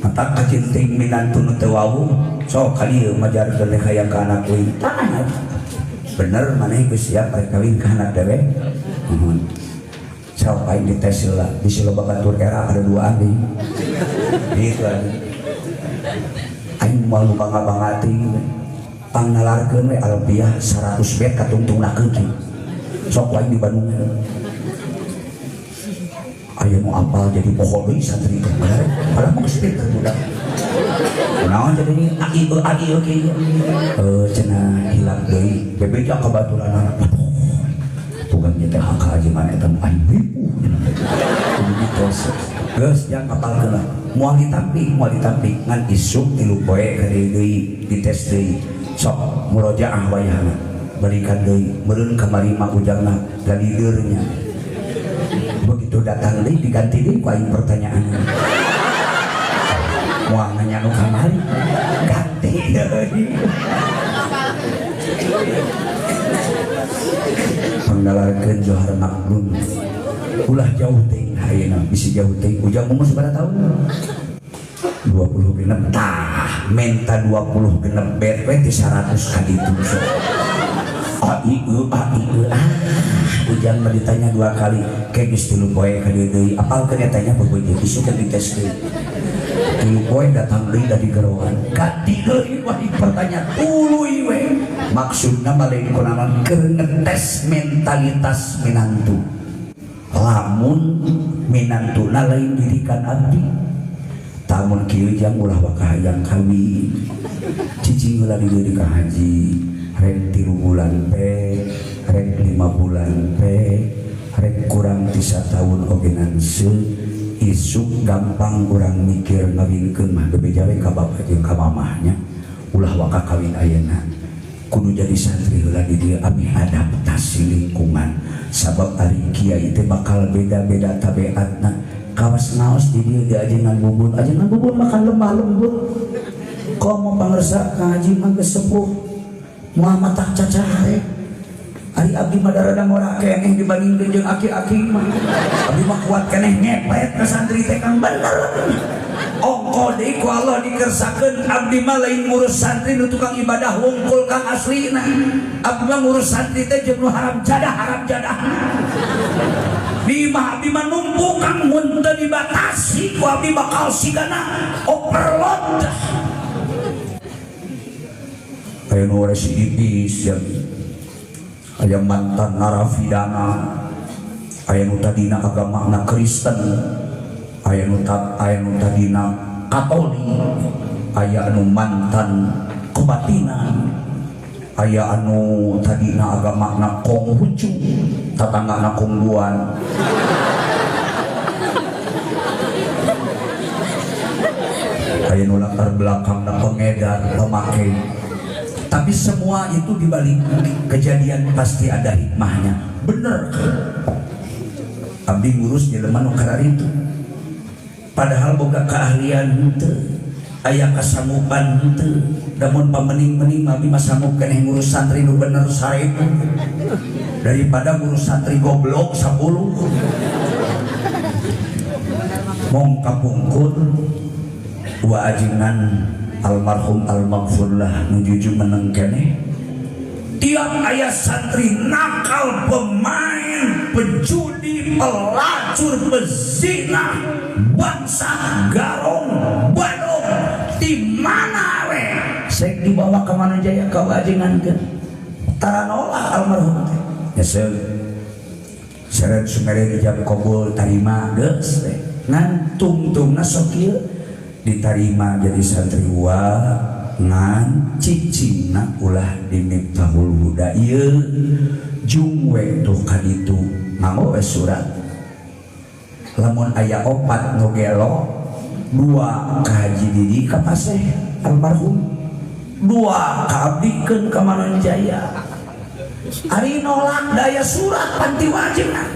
Mata kacinting minantu nu teu wawuh, sok ka dieu majarkeun hayang ka anak uing. Bener maneh geus siap rek kawin ka anak dewe. Mohon. Sok aing dites heula, di Siloba Batur era ada 2 abdi. Gitu aja. Aing moal bangga-bangati. Pangnalarkeun we albiah 100 bet katungtungnakeun. Sok wae di Bandung. Aya nu apal jadi pohon deui santri teh. Padahal mah geus pinter budak. Kunaon jadi ai kieu. Cenah hilap deui. Bebeja ka baturan. Tugang nya teh haka aja mana eta aing ripuh. Geus yang apalkeun lah. Moal ditampi ngan isuk 3 poe ka deui dites deui. Sok murojaah wayahna. Balikan deui meureun kamari mah ujangna galideurnya. Begitu datang deui diganti deui ku aing pertanyaanna. Moal nanya nu kamari ganti deui. Pangdalarkeun Johar Maklum. Ulah jauh teuing ayeuna bisi jauh teuing ujang umur sabaraha taun? 20 genep tah menta 20 genep bet we ti 100 ka ditu. Ujang mah ditanya 2 kali ke geus 3 poe ka dieu deui apalkeun tanya bebeujeuh isuk dites deui. Tuluy poe datang deui da digeroan. Ganti deui wah pertanyaan tuluy we. Maksudna balik kunaon keur ngetes mentalitas minantu. Lamun minantuna lain didikan abdi. Tamun kieu jang ulah wakahayang kawin. Cicing heula di ka haji. Rek 3 bulan pe, rek 5 bulan pe, rek kurang 3 tahun ogenan isuk gampang kurang mikir ngawinkeun mah bebeja we ka bapak jeung ka mamahnya ulah waka kawin ayeuna kudu jadi santri heula di dieu abdi adaptasi lingkungan sabab ari kiai teh bakal beda-beda tabiatna kawas naos di dieu di ajengan bubun makan lemah lembut komo pangersa ka haji mah geus sepuh moal matak cacahare ari abdi mah darada ngora keneh dibanding jeung aki-aki mah abdi mah kuat keneh ngepet ka santri teh kang bener ongko deui ku Allah dikersakeun abdi mah lain ngurus santri nu tukang ibadah wungkul kang aslina abdi mah ngurus santri teh jeung nu haram jadah di mah abdi mah numpuk kang mun teu dibatasi ku abdi bakal sigana overload aya nu residipis yang aya mantan narapidana aya nu tadina agamana Kristen aya nu tadina Katolik aya anu mantan kebatinan aya anu tadina agamana Konghucu tatanggana Kongguan aya nu latar belakangna pengedar pemakai. Tapi semua itu dibalik kejadian pasti ada hikmahnya. Bener abdi ngurus jelema nu kararitu padahal boga keahlian henteu aya kasanggupan henteu namun pamening-mening abdi mah sanggup keneh ngurus santri nu bener 1000 daripada ngurus santri goblok 10 mong kapungkur wa ajengan almarhum almaghfurlah nujuju meneng keneh tiap ayah santri nakal pemain pejudi pelacur pezina bangsa garong badung di mana we sek dibawa ke mana jaya ka wajengankeun taranolah almarhum ya seret sumere dijab kabul tarima geus teh ngan tungtungna sok kieu diterima jadi santriwa ngan cicingna ulah di Miftahul Huda ieu jungwe tuh kaditu nganggo surat lamun aya 4 nu gelo 2 ka haji didi ka paseh almarhum 2 ka abdikeun ka Mananjaya ari nolak daya surat panti wajibna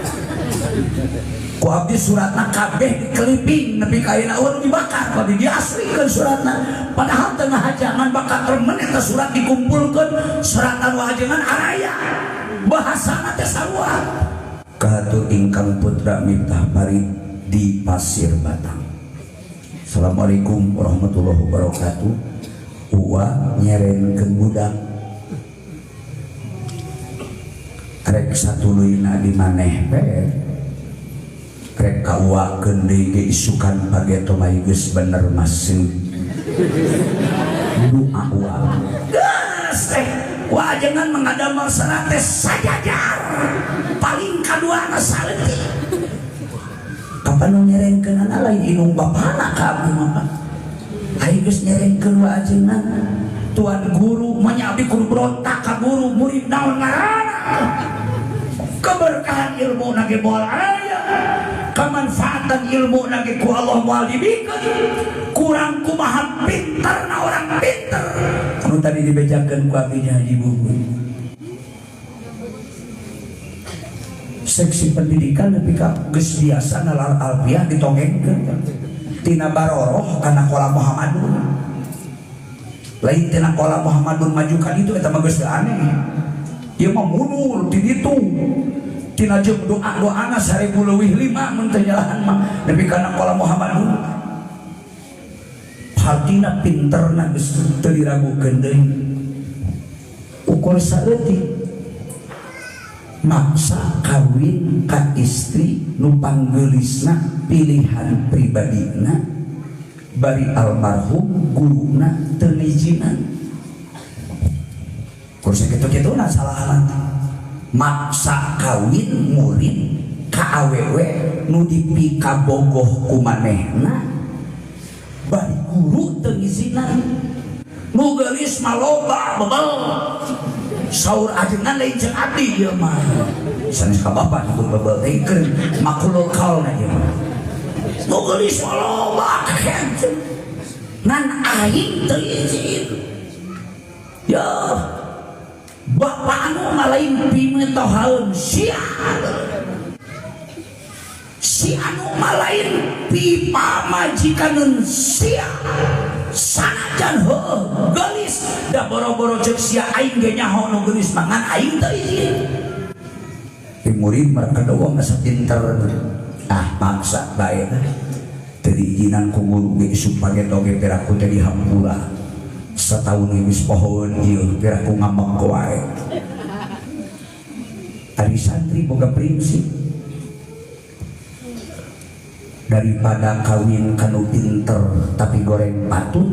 ku abdi suratna kabeh dikeliping nepi ka ayeuna urang dibakar abdi diasrikeun suratna padahal tengah hajangan bakal remen eta surat dikumpulkeun suratan wajangan araya bahasana teh sarua kahatur ingkang putra Miftah Farid di Pasir Batang. Assalamualaikum warahmatullahi wabarakatuh. Uwa nyerenkeun budak rek satuluyna di maneh bae rek kawakeun deui ge isukan pageto mah geus bener masih doa uang geus teh wajengan mengadamel sana teh sajajar paling kaduana saleutik kapan nu nyerengkeun lain inung bapana ka abdi mah ai geus nyerengkeun wajengan tuan guru manya abdi kudu berontak ka guru murid naon ngaranna keberkahan ilmu nage moal aya kemanfaatan ilmu nage ku Allah moal dibikeun kurang kumaha pinterna orang pinter anu tadi dibejakeun ku abdinya Haji Bubun seksi pendidikan nepi ka geus biasa nalar alfiah ditongengkeun tina baroroh kana kola Muhammadun lain tina kola Muhammadun maju ka ditu eta mah geus aneh ieu mah mundur di ditu tina jeung doa-doana 1000 leuwih 5 mun teu nyalahan mah nepi kana kola Muhammadun hartina pinterna geus teu diragukeun deui ukur saeutik maksa kawin ka istri nu panggeulisna pilihan pribadina bari almarhum guruna teu ngijinan. Kursi kitu-kituna salahan maksa kawin murid ka awewe nu dipikabogoh ku manehna bari guru teu ngijinan. Nu geulis mah loba bebel saur ajengan lain jeung abdi ieu mah sanes ka bapak nu bebel teh keur makulul kaulna ieu mah. Nu geulis mah loba kakek nan aing teu izin ya bapak anu malain pimetohaeun sia si anu malain pipa majikaneun sia sanajan heueuh geulis da boro-boro ceuk sia aing ge nyaho nu geulis mangan aing teu izin. Murid mah kadoa masa pinter maksa bae teu diizinan ku guru ge supaya toge piraku teh dihampura setahun geus pohon ieu piraku ngambek wae. Ari santri boga prinsip daripada kawin kanu pinter tapi goreng patut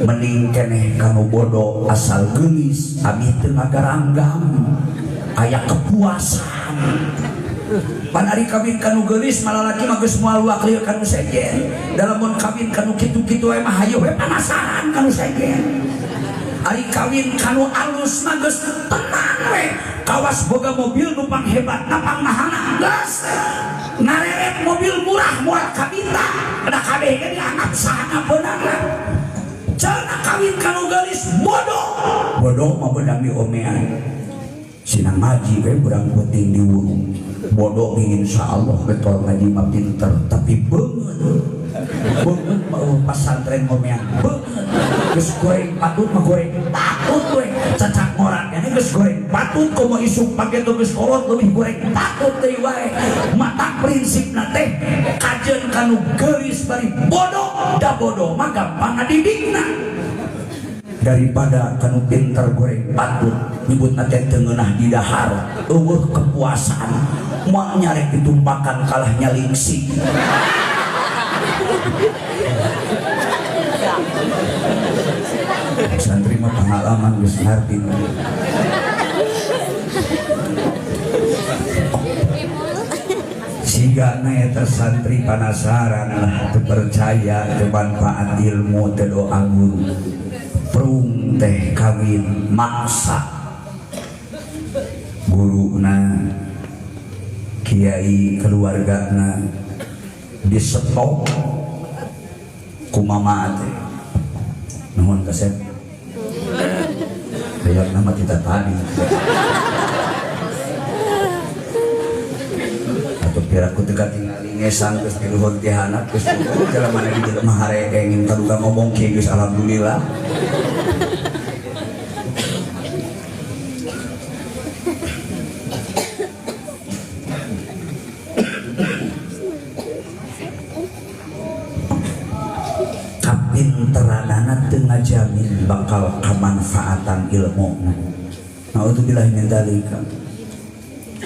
mending keneh kanu bodoh asal geulis abis teu ngagaranggam aya kepuasan. Pan ari kawin kanu geulis malalaki mah geus moal wakil kanu sejen dalam mun kawin kanu kitu-kitu we mah hayu we panasaran kanu sejen. Ari kawin kanu alus mah geus tenang we kawas boga mobil numpang hebat napang mahana geus ngareret mobil murah moal kabita ada kabeh ge dianggap sahana beunangna. Cenah kawin kanu geulis bodoh mah beunang diomean sinang ngaji we urang penting diurung bodoh insyaallah betul ngaji mah pinter tapi beungeut mau pasantren ngomean beungeut geus goreng patut mah goreng patut we cacak ngoran nya geus goreng patut komo isuk pake geus kolot leuwih goreng patut deui wae. Mata prinsipna teh kajeun kanu geulis bari bodoh da bodoh mah gampang ngadidikna daripada kanu pinter goreng patut nyebutna teh teu ngeunah di dahar eueuh kepuasan moal nyarek ditumpakan kalah nyalingsi. Santri mah pengalaman geus ngarti. Sigana eta santri panasaran lah teu percaya teu manfaat ilmu teu doa guru. Prung teh kawin maksa guruna kiai keluargana disetok ku mama teh nuhun kasep kayak nama kita tadi atau piraku teka tinggal ngesang terus diluhur tihanak terus dalam mana di dalam hari kayak ingin taduga ngomong kayak guys alhamdulillah. Kapinteranana teu ngajamin bakal kamanfaatan ilmu. Naudzubillah min dzalika.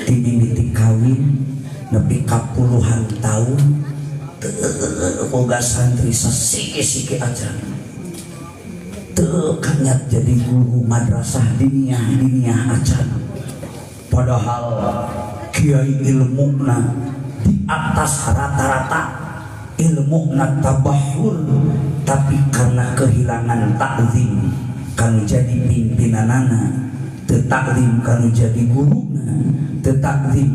Timimiti kawin nepi ka puluhan tahun teu boga santri sasiki-siki aja. Teu kanyat jadi guru madrasah diniyah aja. Padahal kiai ilmuna di atas rata-rata ilmu tabahur tapi karena kehilangan takzim kanu jadi pimpinanana teu takzim kanu jadi guruna teu takzim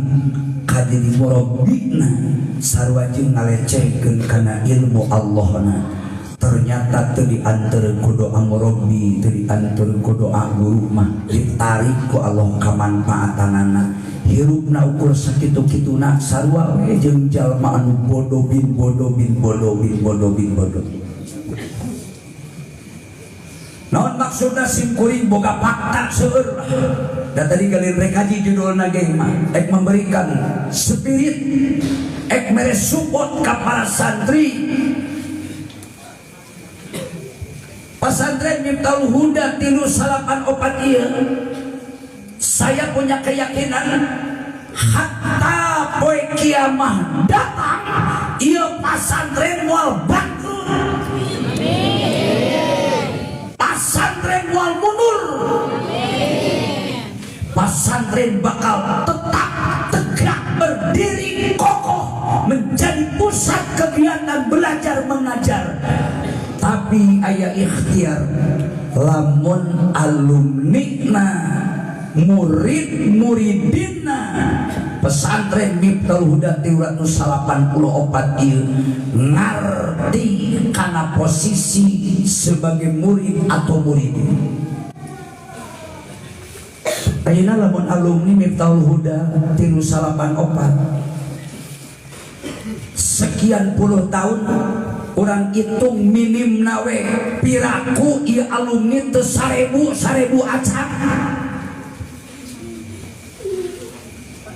ka jadi murabbina sarua jeung ngalecehkeun kana ilmu Allahna ternyata teu dianteur ku doa murabbi teu dianteur ku doa guru mah ditarik ku Allah kamanfaatanana. Hirupna ukur sakitu-kituna sarua we jeung jalma anu bodoh bin bodoh. Naon maksudna simkuring boga fakta seueur. Da tadi kali rek haji judulna ge mah ek memberikan spirit ek mere support ka para santri. Pesantren Miftahul Huda 384 ieu saya punya keyakinan hatta poe kiamah datang ieu pasantren moal bangkrut, pasantren moal mundur, pasantren bakal tetap tegak berdiri kokoh menjadi pusat kegiatan belajar mengajar. Tapi aya ikhtiar, lamun alumnina murid-muridina pesantren Miftahul Huda 384 ieu ngarti kana posisi sebagai murid atau murid. Ayeuna lamun alumni Miftahul Huda 384 sekian puluh tahun orang hitung minim nawe piraku ieu alumni teu 1000 acan.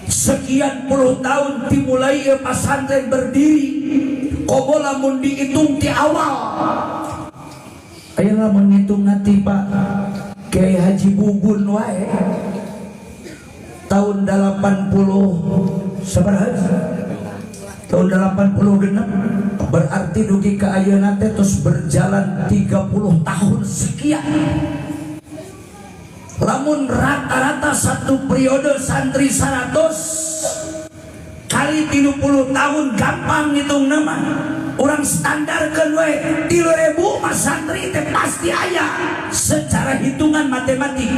Sekian puluh tahun dimulai pesantren berdiri, komo lamun dihitung di awal. Ayo lamun ngitung nanti Pak Kiai Haji Bubun wae tahun 80 sabaraha? Tahun 80 genep, berarti dugi ke ayeuna teh terus berjalan 30 tahun sekian. Lamun rata-rata satu periode santri 100 kali 30 tahun gampang ngitung nama. Orang standar we 3000 mas santri teh pasti aya secara hitungan matematik.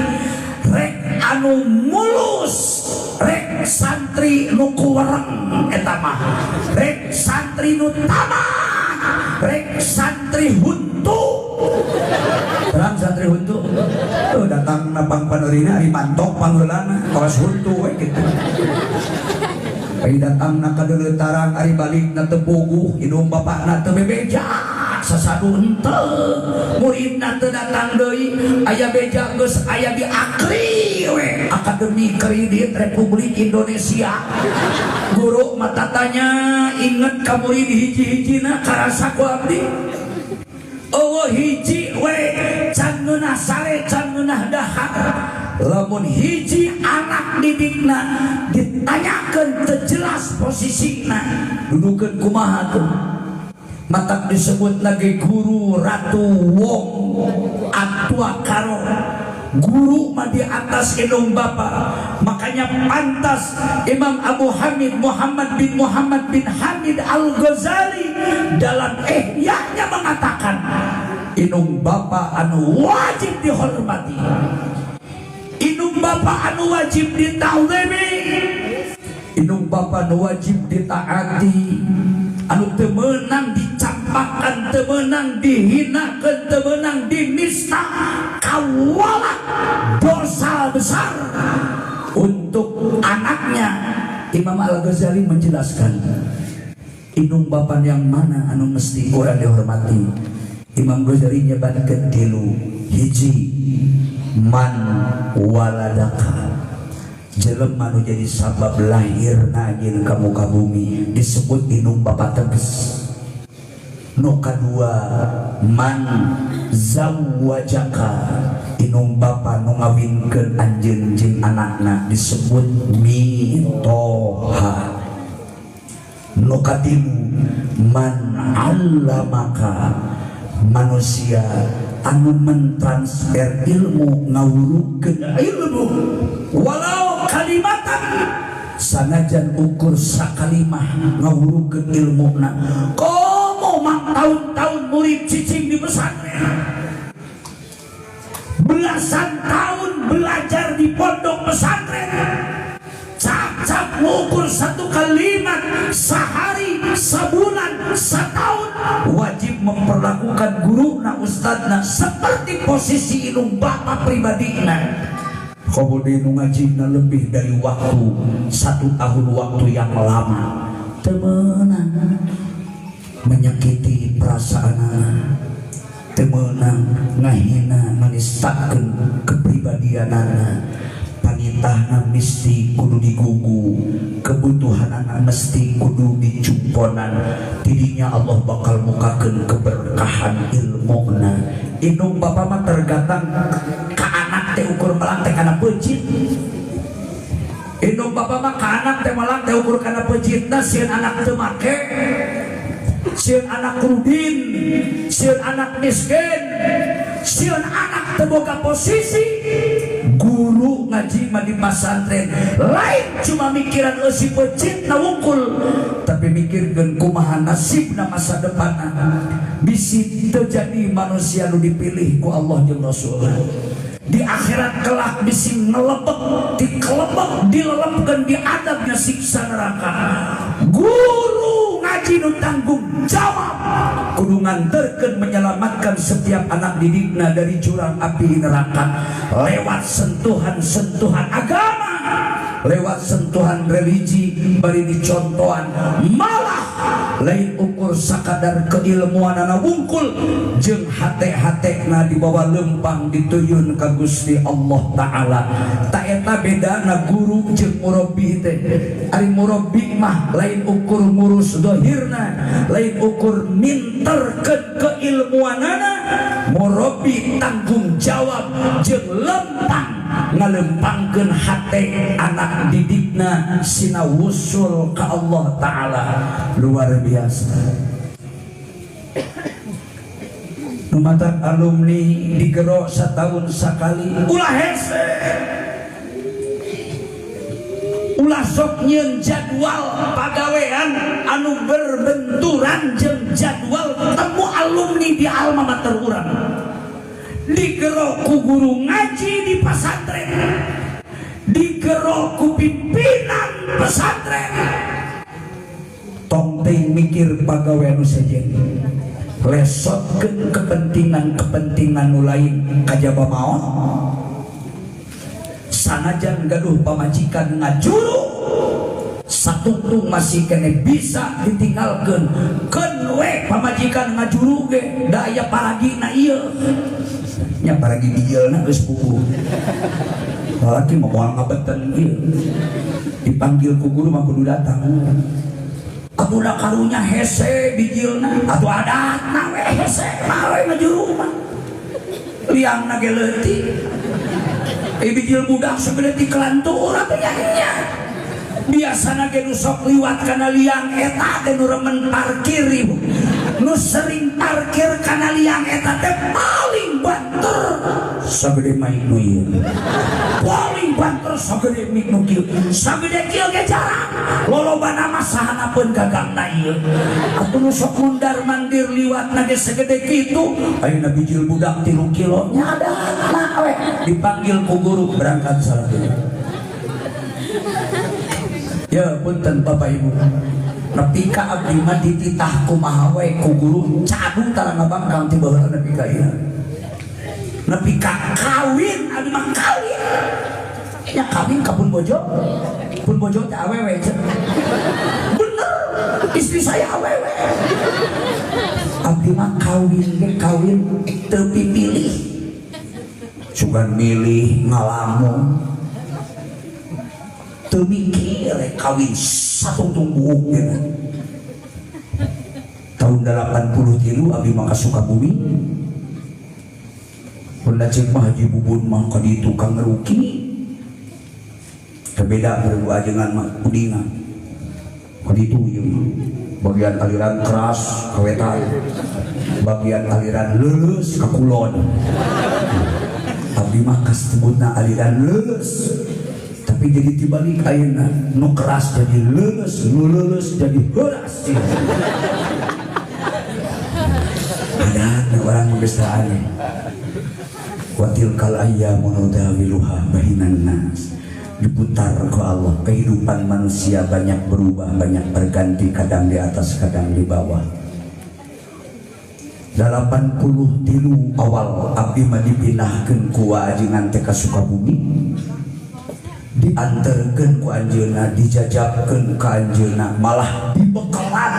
Rek anu mulus, rek santri nu kuwereng eta mah, rek santri nu tamat, rek santri huntu. Terang santri huntu tuh datang napang panerina di mantok panggeulana kawas huntu we kitu. Pai datang na kadeuleutaran ari balik na teu puguh, hidung bapakna teu bebeja, sasadu henteu. Muridna teu datang deui, aya beja geus aya di AKRI we, Akademi Kredit Republik Indonesia. Guru mata tanya inget ka murid hiji-hijina karasa ku abdi. Oh hiji we can ngeunah sare can ngeunah dahar. Lamun hiji anak didikna ditanyakeun teu jelas posisina dudukeun kumaha tuh matak disebut lagi guru Ratu Wong atua karo guru mah di atas hidung bapa. Makanya pantas Imam Abu Hamid Muhammad bin Hamid Al-Ghazali dalam Ihya-nya mengatakan indung bapa anu wajib dihormati, indung bapa anu wajib ditazimi, indung bapa anu wajib ditaati, anu teu meunang dicampakan, teu meunang dihinakeun, teu meunang dinista, kawalat dosa besar untuk anaknya. Imam Al-Ghazali menjelaskan indung bapa yang mana anu mesti urang dihormati. Imam Ghazali nyebatkeun tilu. Hiji, man waladaka, jelema anu jadi sabab lahirna jeung ka muka bumi disebut indung bapa teges. Nu kadua, man zawwajaka, indung bapa nu ngawinkeun anjeun jeung anakna disebut mitoha. Nu katilu, man allamaka, manusia anu mentransfer ilmu ngawurukeun ilmu walau kalimatan sanajan ukur sakalimah ngawurukeun ilmuna. Komo mang tahun-tahun murid cicing di pesantren, belasan tahun belajar di pondok pesantren, cap-cap ngukur satu kalimat sehari, sebulan, setahun. Wajib memperlakukan guruna ustadna seperti posisi indung bapa pribadina. Kemudian ngajina lebih dari waktu 1 tahun waktu yang lama, temenan menyakiti perasaan, temenan ngahina manistakeun kepribadianana. Panitahna mesti kudu digugu, kebutuhan anak mesti kudu dicumponan. Tidinya Allah bakal mukakeun keberkahan ilmuna. Indung bapa mah tergantung ka anak teh ukur melang teh kana peujit. Indung bapa mah ka anak teh melang teh ukur kana peujitna sieun anak teu make sieun anak Rudin, sieun anak miskin, sieun anak teboga posisi. Guru ngaji mah di pesantren lain cuma mikiran eusi peucit na wungkul, tapi mikirkeun kumaha nasibna masa depanna bisi teu jadi manusia nu dipilih ku Allah jeung Rasul. Di akhirat kelak bisi ngelebek, dikelebek, dilelepkeun diadabna siksa neraka. Guru ngaji nu tanggung jawab kudu nganterkeun menyelamatkan setiap anak didikna dari jurang api neraka lewat sentuhan-sentuhan agama, lewat sentuhan religi bari dicontohan, malah lain ukur sakadar keilmuanana wungkul jeung hate-hatena dibawa lempang dituyun ka Gusti Allah Ta'ala. Ta eta bedana guru jeung murabbi teh. Ari murabbi mah lain ukur ngurus zahirna, lain ukur minterkeun keilmuanana. Murabbi tanggung jawab jeung lempang ngalempangkeun hate anak didikna sina wusul ka Allah Ta'ala. Luar biasa. Numatak alumni digero setahun sekali ulah hese, ulah sok nyieun jadwal pagawean anu berbenturan jeung jadwal temu alumni di alma mater urang. Digero ku guru ngaji di pesantren, digero ku pimpinan pesantren, tong teh mikir pagawean saja, lesotkeun kepentingan nu lain kajaba maot. Sanajan gaduh pamajikan ngajuru, satungtung masih kene bisa ditinggalkeun. Keun we pamajikan ngajuru ge da aya paragina ieu. Nya paragi dieulna geus puguh. Laki mah moal ngabeten ieu. Dipanggil ku guru mah kudu datang. Abudak karunya hese bijilna atuh adatna we hese mah we ngajuru mah liangna ge leutik bijil budak segede ti kelantur atuh nya biasana ge nu sok liwat kana liang eta teh nu remen parkir nu sering parkir kana liang eta teh paling banter sagede maik nu ieu paling banter sagede mik nu kieu sagede kieu ge jarang lolobana mah sahanapeun gagangna ieu atuh nu sok mundar mandir liwatna ge segede kitu ayeuna bijil budak 3 kilo nya adatna we dipanggil ku guru berangkat salat ya punten Bapak Ibu nepi ka abdi mah dititah kumaha we ku guru cadu tara ngabangkang ti baheula nepi ka ieu nepi ka kawin abdi mah kawin nya kawin ka pun bojo teh awewe bener istri saya awewe abdi mah kawin ge kawin teu pipilih sugan milih ngalamun teu mikir kawin satungtung buuk gitu. Tahun 83 abdi mah ka Sukabumi. Pun cek mah Haji Bubun mah ka ditu kang ngeruki. Terbeda berbu ajengan mah kudingan. Ka ditu ieu mah. Bagian aliran keras ka wetan. Bagian aliran leuleus ka kulon. Abdi mah kasebutna aliran leuleus. Tapi jadi dibalik ayeuna nu keras jadi leuleus, nu leuleus jadi heuras. Ada orang membesarnya. Watil kal ayyamu nudawiluha bainan nas. Diputar ke Allah, kehidupan manusia banyak berubah, banyak berganti, kadang di atas, kadang di bawah. 83 awal abdi mah dipindahkeun ku ajengan teh ka Sukabumi. Dianterkeun ku anjeunna, dijajabkeun ka anjeunna, malah dibekelan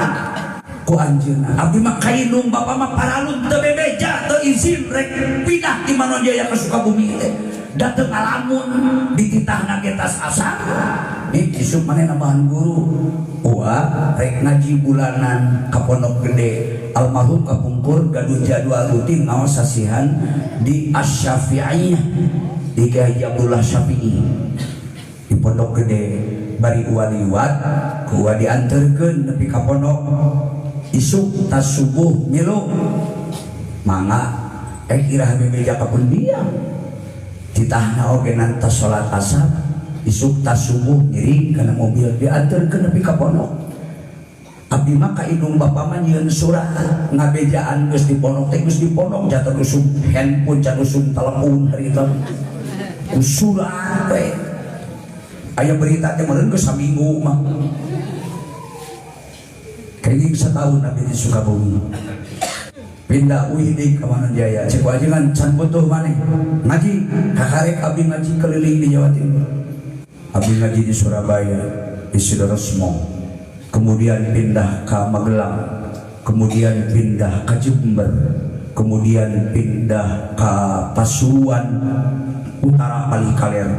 ku anjeunna. Abdi mah kainung bapa mah paralun teu bebeja, teu izin rek pindah ti Manojaya ka Sukabumi teh. Dateng alamun dititahna ge tas asar. Nih isuk manehna bahan guru. Rek ngaji bulanan ka Pondok Gede. Almarhum kapungkur gaduh jadwal rutin ngaos sasihan di Asy-Syafi'iyah di Kiai Abdullah Syafi'i. Di Pondok Gede bari uwa liwat ku dianterkeun nepi ka pondok isuk tas subuh milu mangga irah bebeja kapun dia ditahna oge nanti sholat asar isuk tas subuh ngiring karena mobil diantarkeun nepi ka pondok. Abdi mah ka indung bapa mah nyieun surat ngabejaan geus di pondok teh geus di pondok jatuh usum handphone jatuh usum telepon hari itu surat we aya berita teh meureun geus saminggu mah kayaknya setahun Nabi di Sukabumi pindah uhidik ke Mananjaya cek wajangan can butuh maneh ngaji kakarek abdi ngaji keliling di Jawa Timur abdi ngaji di Surabaya di Sidoresmo kemudian pindah ke Magelang kemudian pindah ke Jember kemudian pindah ke Pasuruan Utara Palikaler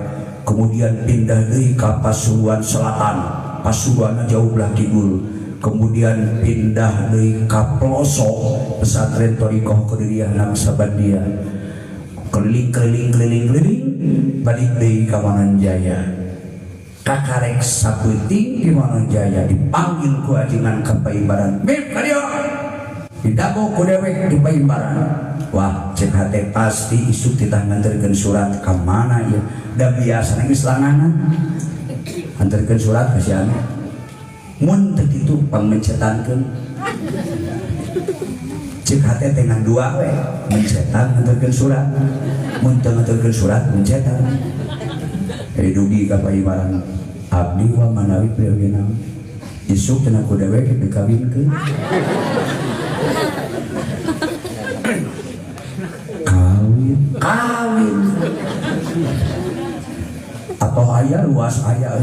kemudian pindah deui ke Pasuruan Selatan Pasuruan jauh belah kidul kemudian pindah dari Kaploso pesantren Thoriqoh Qadiriyah Nangsabandia keliling balik dari Mananjaya kakarek saputing di Mananjaya dipanggil ku ajengan ke Paimbaran mip kadio didago ku dewek di Paimbaran wah cek hate pasti isuk titah nganterkeun surat ka mana ya da biasa geus langanan anterkeun surat ka siapa mun teu kitu pangmencetankeun cek hate teh ngan dua we mencetan nganterkeun surat mun teu nganterkeun surat mencetan dugi ka Paimbaran abdi wa manawi priyogeuna isuk cenah ku dewek dikawinkeun kawin atau aya luas aya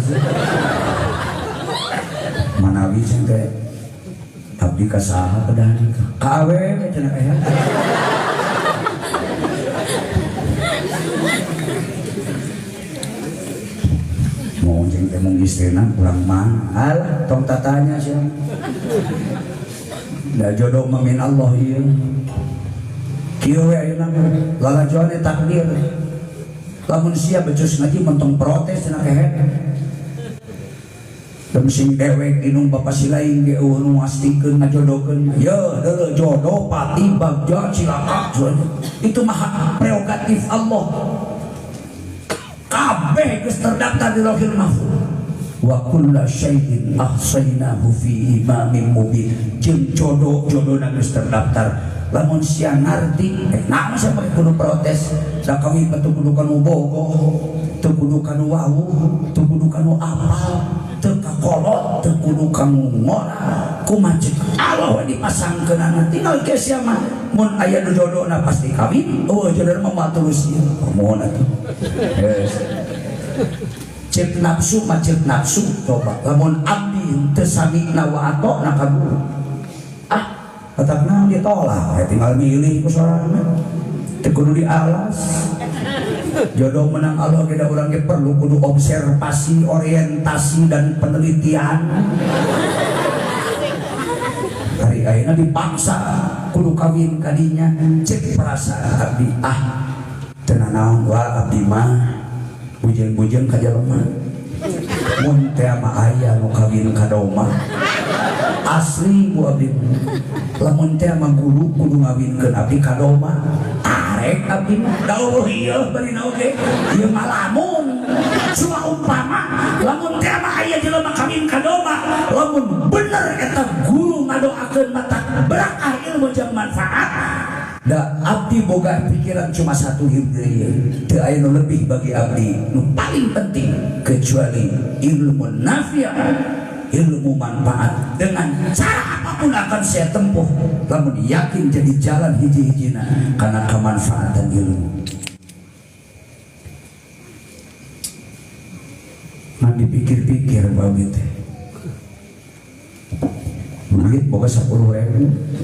manawi teh abdi ka saha pedani ka awewe cenah aya mau jeung teh mung istrina kurang mah alah tong tatanya sia da jodoh mah min Allah ieu kieu we ayeuna lalajoane takdir lamun sia becus ngaji mentong protes cenah kehe sing dewek inung bapa silaing ge nu ngastikeun ngajodokeun ya deuleu jodoh pati bagja cilaka itu mah prerogatif Allah kabeh geus terdaftar di Lauhul Mahfuz wa kullu syai'in ahsaynahu fi imamin mubin jeung jodoh-jodohna geus terdaftar lamun sia ngarti naon sia pake kudu protes da kawin teu kudu kanu bogoh teu kudu kanu wawuh teu kudu kanu apal teu kakolot teu kudu kanu ngora kumaha ceuk Allah dipasangkeun nanti tinggal ke sia mah mun aya nu jodohna pasti kawin jodohna mah terus ieu moal atuh cek nafsu mah cek nafsu coba lamun abdi teu samina wa atona ka guru katakna ditolak tinggal milih ku sorangan teu kudu dialas jodoh menang Allah kita urang ge perlu kudu observasi orientasi dan penelitian hari ayeuna dipaksa kudu kawin kadinya cek perasaan abdi teu nanaon wa abdi mah bujeng-bujeng ka jelema mun teh mah aya nu kawin ka domah asli bu abdi lamun teh mah guru kudu ngawinkeun abdi ka domah arek abdi mah dawuh ieu bari naoge ieu mah lamun cuma umpama lamun teh mah aya jelema kawin ka domah lamun bener eta guru ngadoakeun mata berkah ilmu jeung manfaat da abdi boga pikiran cuma satu hidayah teu aya nu lebih bagi abdi nu paling penting kecuali ilmu nafi'ah ilmu manfaat dengan cara apapun akan saya tempuh lamun yakin jadi jalan hiji-hijina karena kemanfaatan ilmu nah dipikir-pikir babi teh duit boga 10.000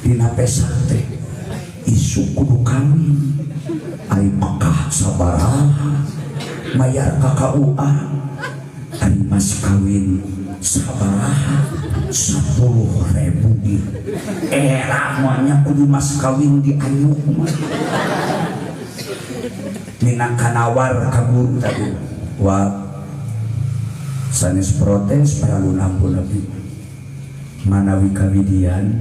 dina pesak teh isu kudu kawin ari Mekah sabaraha mayar ka KUA ari mas kawin sabaraha 10.000 era moanya kudu mas kawin di ayu minangka nawar ka guru tadi wa sanes protes paralun ampun abdi manawi kawidian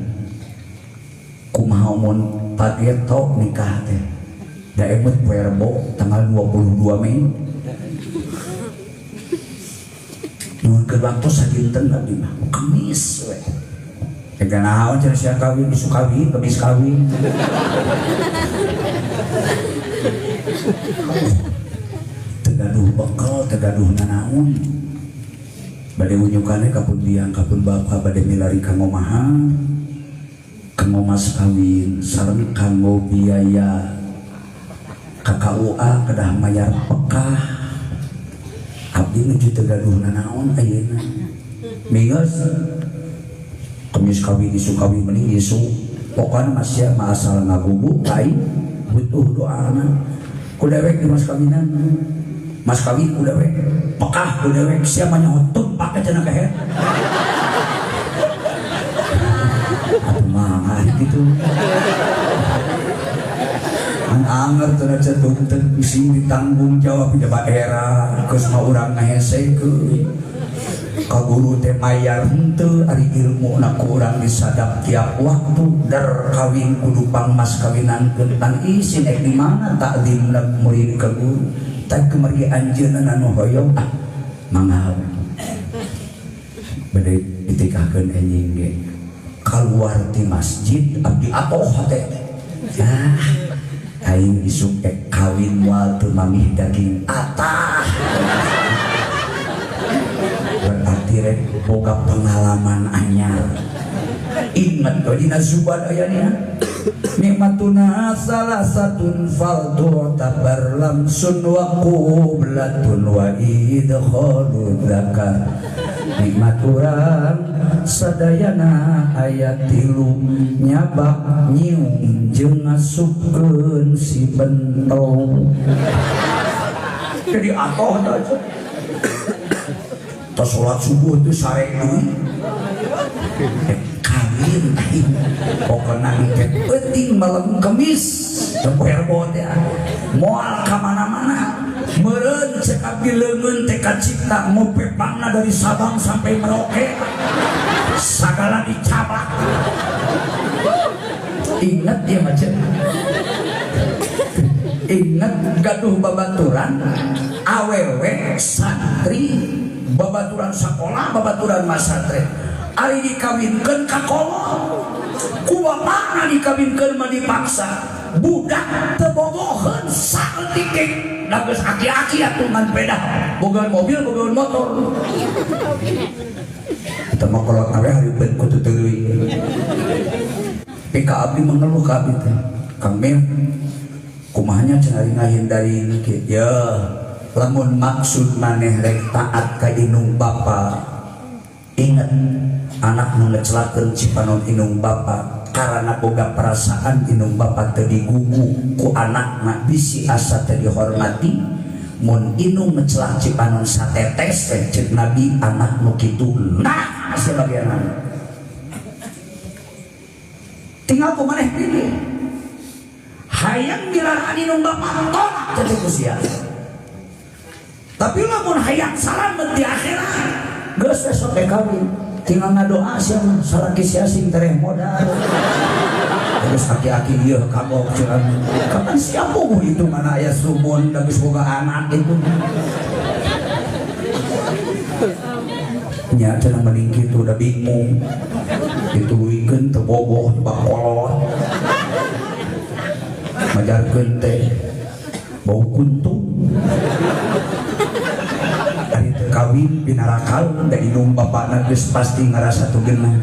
kumaha mun pageto nikah teh da emut poe Rebo tanggal 22 Mei nuhunkeun waktu sadinten abdi mah Kamis we tega naon cenah sia kawin isu kawin Kamis kawin tegaduh bekal tegaduh nanaon bade unyukane kapun biang kapun bapa bade milari kanggo mahal kanggo mas kawin sareng kanggo biaya KKUA kedah mayar pekah abdi nuju tegaduh nanaon ayeuna mingos Kamis kawin isu kawin mending isu pokokna masih asal ngagugu kai butuh doana ku dewek di mas kawinan mas kawin ku dewek pekah ku dewek siapa nyotut pakai cenah kehe atuh mah gitu anger cenah cetuk bisi ditanggung jawab di daerah geus mah urang ngahesekeun ka guru teh mayar henteu ari ilmu na ku urang disadap tiap waktu dar kawin kudu pangmas kawinankeun tan isin ek di mana taklim murid ka guru tak kemari anjeunna anu hoyong mangga bade ditikahkeun enjing ge kaluar ti masjid abdi atoh teh aing isuk ek kawin moal teu mamih daging atah berarti rek boga pengalaman anyar ingat dina Zuban ayana nikmatuna salah satun faltu tabar lamsun wa qublatun wa idkhalu dzakar nikmat urang sadayana aya tilu nyabak nyiung jeung ngasupkeun si bentong jadi atoh aja tos sholat subuh itu sarek duit kawin pokoknya ngeket penting malam Kamis tepoer bote moal kamana-mana meureun cek abdi leungeun tekad cipta mau pepangna dari Sabang sampai Merauke sagala dicabak ingat dia macam ingat gaduh babaturan awewe santri babaturan sekolah, babaturan masatre ari dikawinkeun ka kolot ku bapana dikawinkeun mah dipaksa budak teu bogoheun saeutik da geus aki-aki atuh ngan peda bogaan mobil bogaan motor eta mah kolot nawe hareupeun kudu teuing pika abdi mengeluh ka abdi teh Kang Mir kumahanya cenah ngahindari kieu ya lamun maksud maneh rek taat ka inung bapa ingat anak nu ngecelakeun cipanon inung bapa karena boga perasaan inung bapa teu digugu ku anakna bisi asa teu dihormati mun inung ngecelak cipanon satetes teh ceuk Nabi anak nu kitu nah sebagian tinggal ku maneh pilih hayang dilarang inung bapa tolak teh ku sia tapi lamun hayang salamet di akhirat geus besok kawin tinggal ngadoa sia mah salaki sia sing tereh modal geus aki-aki ieu kagok cenah kapan sia puguh itu mana aya sumun da geus boga anak itu nya cenah mending kitu da bingung dituduhkeun teu bogoh bakolot majarkeun teh bau kuntung ari teu kawin pinarakal da inung bapana geus pasti ngarasa teu geunah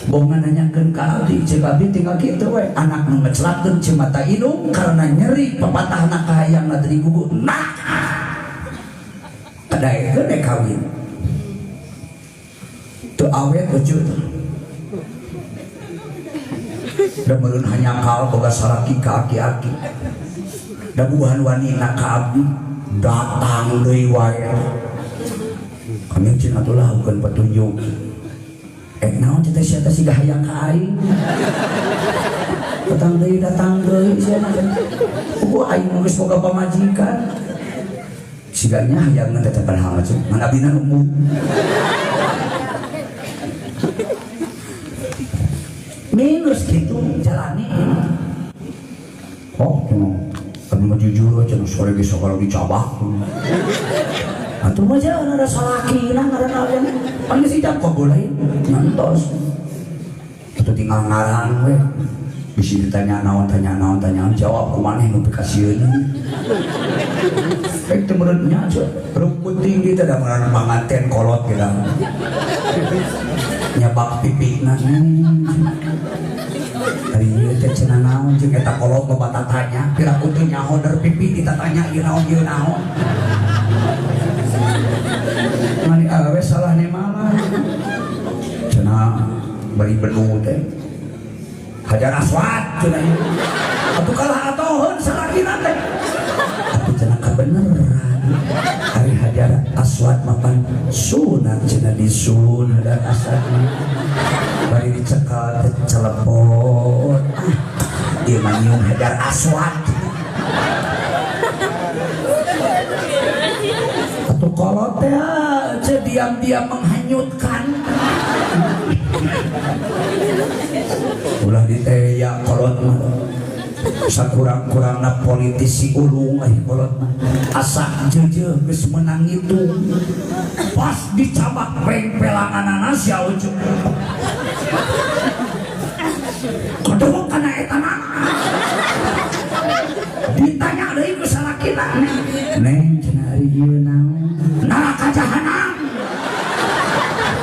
bongan nanyakeun ka abdi ceuk abdi tinggal kitu we anak nu ngecelakeun cimata inung karena nyeri papatahna ka hayangna teu digugu nah kadaekeun we kawin teu awet wujud da meureun hanyakal boga salaki ka aki-aki da buahan wanita ka abdi datang deui wae kami cina atuh lakukeun petunjuk naon cenah sia teh siga hayang ka aing datang deui sia mah ku aing geus boga pamajikan siganya hayang teh teh padahal mah ngan abdina umum minus gitu jalani. Oh, tapi mah jujur aja sore besok kalau dicabak. Atuh mah jangan ada salakina ngaranna yang pan geus ijab kok boleh ngantos. Atuh tinggal ngaran we. Bisa ditanya naon jawab kumaneh nu pikasieun. Baik teu meurutnya aja. Rumput tinggi teh da ngaran manganten kolot kita. Nyabak pipina. Hari ieu teh cenah naon jeung eta kolot loba tanya, kira kudu nyaho der pipi ditatanya ieu naon. Mani awe salah ne malah. Cenah bari benu teh. Hajar Aswad cenah ieu. Atuh kalah atoheun salakina teh. Tapi cenah kabeneran. Hari Hajar Aswad mapan sunat cenah disun Hajar Aswad. Bari dicekal teh celepot. Ieu mah nyium Hajar Aswad. Atuh kolot teh diam-diam menghanyutkan. Ulah diteya kolot mah sakurang-kurangna politisi ulung kolot mah asa jeujeuh geus menang itu pas dicabak peng-pelanganana sia ujug kodok kana eta mah ditanya deui ku salakina neng cenah ari ieu naon neraka jahanam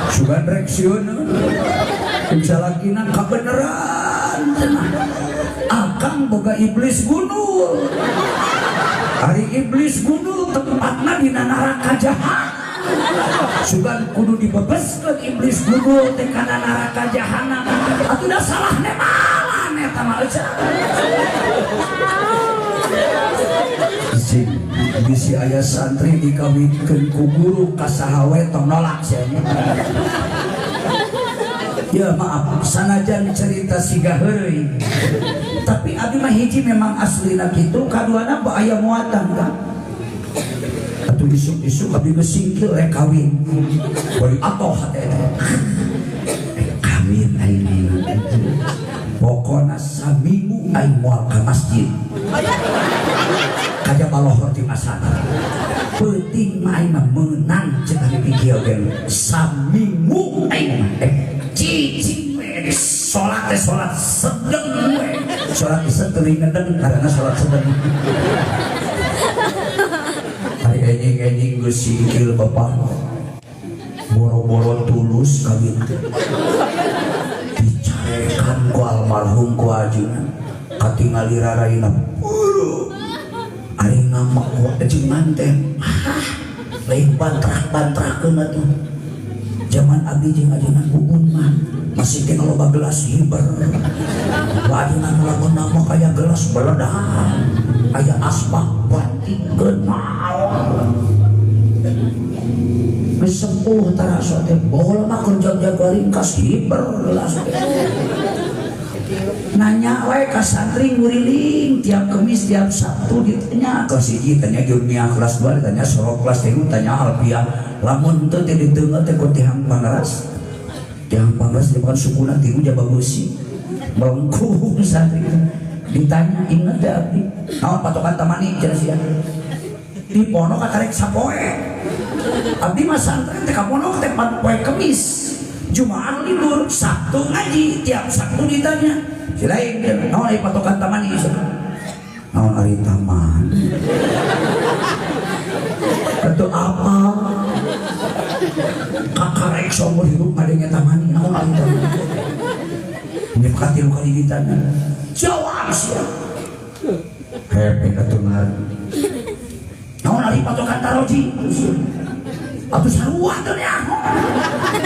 sugan rek sieun salakina kabeneran cenah akang boga iblis gundul. Hari iblis gundul tempatna dina neraka jahanam. Sugan kudu dibebeskeun iblis gundul teh kana neraka jahanam. Atuh da salah ne malan eta mah bisi aya santri dikawinkeun ku guru ka saha we tong nolak sia. Ya maaf, sanajan cerita siga heureuy. Tapi abdi mah hiji memang aslina kitu, kaduana bae aya muatan kan. Atuh isuk-isuk abdi geus singkil rek kawin. Bari atoh hate eta. Kawin aing. Pokona saminggu aing moal ka masjid. Kaja balohor di masana. Penting mah aing menang ceuk ari pikir ge. Saminggu aing cici we sholat sedeng we sholat seteuing ngedeng karena sholat sedeng hari enjing geus sikil bapak boro-boro tulus kawin dicarekan ku almarhum ku ajeuna katingali raraina ari ngamak ku jeung manten lain bantrak-bantrakeun atuh. Zaman abdi jeung ajeuna bubun mah masih kena loba gelas hiber. Ajeuna lamun nama kaya gelas beledah, aya asbak batikeun naon. Geus sepuh taraso teh bol mah keur jaga ringkas hiber gelas teh. Nanya we ka santri nguriling tiap Kamis tiap Sabtu ditanya kelas 1 tanya Jurnia kelas 2 ditanya Sorok kelas 3 tanya Alpia lamun teu teh diteungeut teh ku tihang Pangaras dimakan sukuna tilu Jaba Beusi melengkung santri ditanya inget teh abdi naon patokan tamani cenah sia di pondok karek sapoe abdi mah santri teh ka pondok teh poe Kamis Jumaah libur, Sabtu ngaji, tiap Sabtu ditanya. Silain, naon ari patokan taman ieu? Naon ari taman? Itu apa? Kakarek seumur hidup ngadenge taman naon ari taman? Ini katilu kali ditanya. Jawab sia. Hepe katungan. Naon ari patokan taroji? Atuh sarua teh nyaho.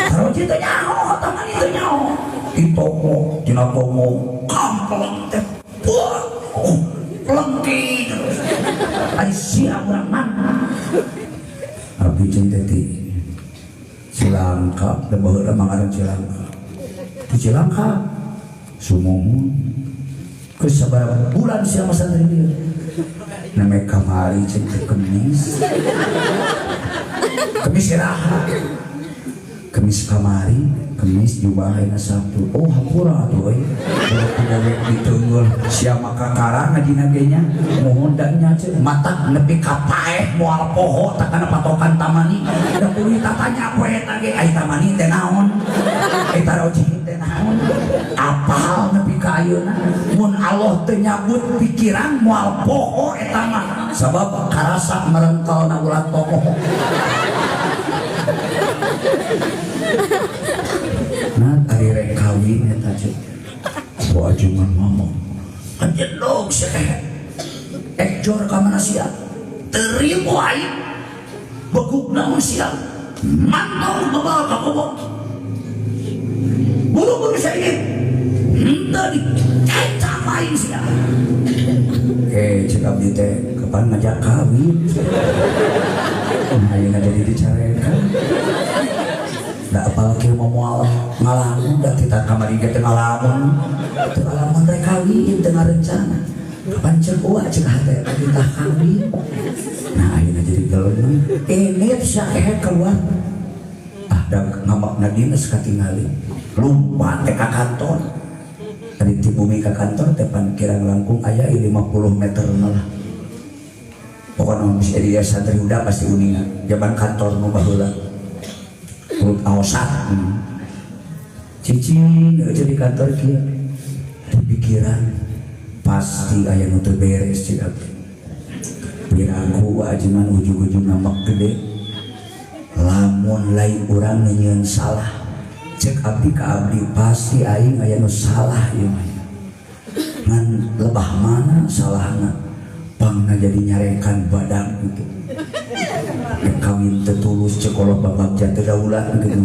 Taroji teh nyaho, taman itu nyaho. Di toko, dina tomo, kampung teh. Lengki terus. Ari sia urang mana? Abdi jeung teh Cilangkap, teh baheula mangaran Cilangkap. Di Cilangkap sumumun. Geus sabaraha bulan sia masa teh dieu. Name kamari jeung teh Kemis. Kemis iraha, Kemis kamari, Kemis Jumaah Sabtu. Oh hampura tuh pegawai ditunggul siapa kakara ngajina genya mohon daknya mata nepi kapaeh moal poho takana patokan tamani da kulit tatanya poe tage ai tamani teh naon eta rojing teh naon apal nepi ka ayeuna mun Allah teu nyabut pikiran moal poho eta mah sabab karasa merentalna ulah poho. Nah, ari rek kawin eta cek. Ku ajengan ngomong. Anjeun seh. Ekjor ka mana sia? Teu wae. Begugna mah sia. Mantau bawa ka kobo. Buru-buru saya. Henteu dicapain sia. Cek abdi teh kapan ngajak kawin? Ayeuna jadi dicarekan. Da apal kieu moal ngalamun da kita kamari ge teu ngalamun. Teu ngalamun rek kawin teu ngarencana. Kapan ceuk ulah ceuk hate kita kawin. Nah ayeuna jadi geleun. Enit saeh keluar. Ah da ngamakna dinas katingali. Lumpat teh ka kantor. Tadi ti bumi ka kantor teh pan kirang langkung aya 50 meter lah. Pokoknya bisa dia santri udah pasti uningan. Jaman kantor nu baheula. Urut aosan cicing jadi kantor kia pikiran pasti aya nu teu beres cik abdi piraku ajengan ujung-ujung namak gede lamun lain urang nyieun salah cek abdi ka abdi pasti aing aya nu salah ieu mah ngan lebah mana salahna pangna jadi nyarekan badak gitu kawin tetulus cekolot babak jatuh daulat gitu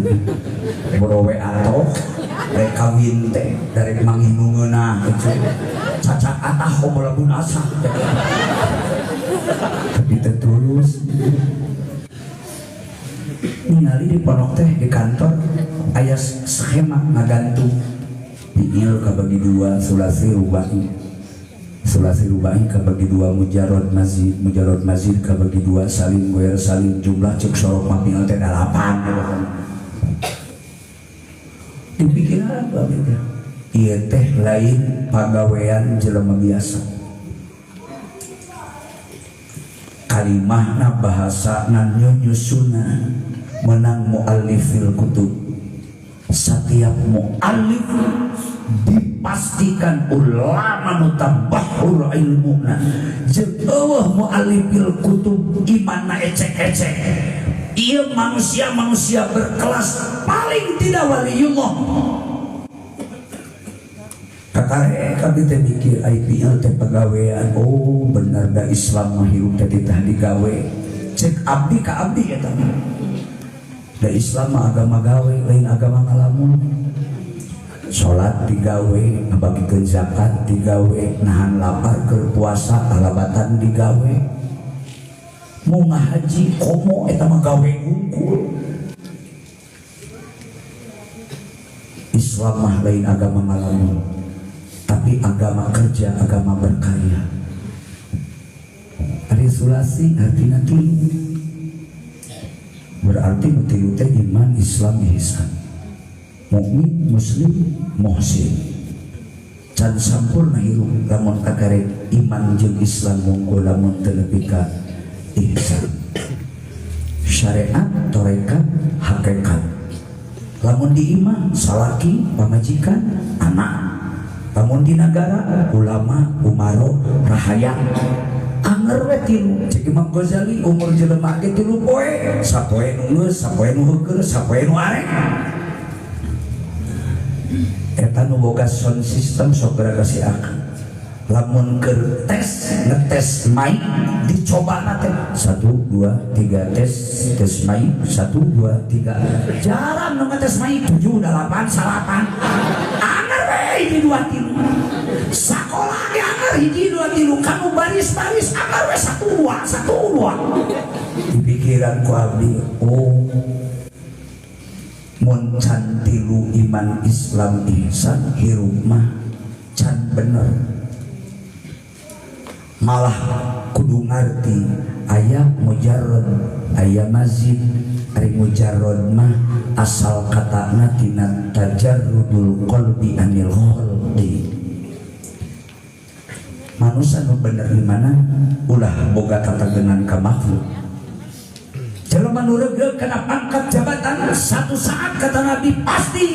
borowe atau rek kawin teh dari manginungeunah gitu cacak atah obolabun asa tapi tetulus ningali di pondok teh di kantor aya skema ngagantung fiil kabagi dua sulasi rubai kabagi dua mujarrad mazid kabagi dua salim goer salim jumlah cek sorok mapil teh 8 dipikir apa gitu ieu teh lain pagawean jelema biasa kalimahna bahasana nyunyusuna menang muallifil kutub setiap muallif dipastikan ulama nu tambahur ilmuna jeung eueuh muallifil kutub imanna ecek-ecek ieu manusia berkelas paling tidak waliullah kakare kabeh teh mikir IPL teh pagawean oh bener da Islam mah hirup teh ditah digawe cek abdi ka abdi eta da Islam mah agama gawe lain agama ngalamun sholat digawe ngabagikeun zakat digawe nahan lapar keur puasa alabatan digawe mau ngahaji komo eta mah gawe unggul Islam mah lain agama ngalamun tapi agama kerja agama berkarya ari sulasi artina tilu berarti tilu teh iman Islam ihsan mukmin muslim muhsin can sampurna hirup lamun kakare iman jeung Islam monggo lamun teu nepi ka ihsan syariat tarekat hakikat lamun di iman salaki pamajikan anak lamun di negara ulama umaro rahayang anger we tilu cek Imam Ghazali umur jelema ge 3 poe sapoe nu geus sapoe nu heukeul sapoe nu arek eta nu boga sound system sok kasih akal lamun keur ngetes mic dicoba teh 1 2 3 tes mic 1 2 3 jarang nu ngetes mic 7 8 salapan anger we hiji 2 3 sakola ge anger hiji 2 3 kanu baris-baris anger we 1 2 di pikiran ku abdi oh mun can tilu iman Islam ihsan hirup mah can bener malah kudu ngarti aya mujarrad aya mazid ari ari mujarrad mah asal katana tina tajarrudul qalbi anil khalqi. Manusia nu bener di mana ulah boga tatagenan ka makhluk. Jelema nu reugeuh kana pangkat jabatan satu saat kata Nabi pasti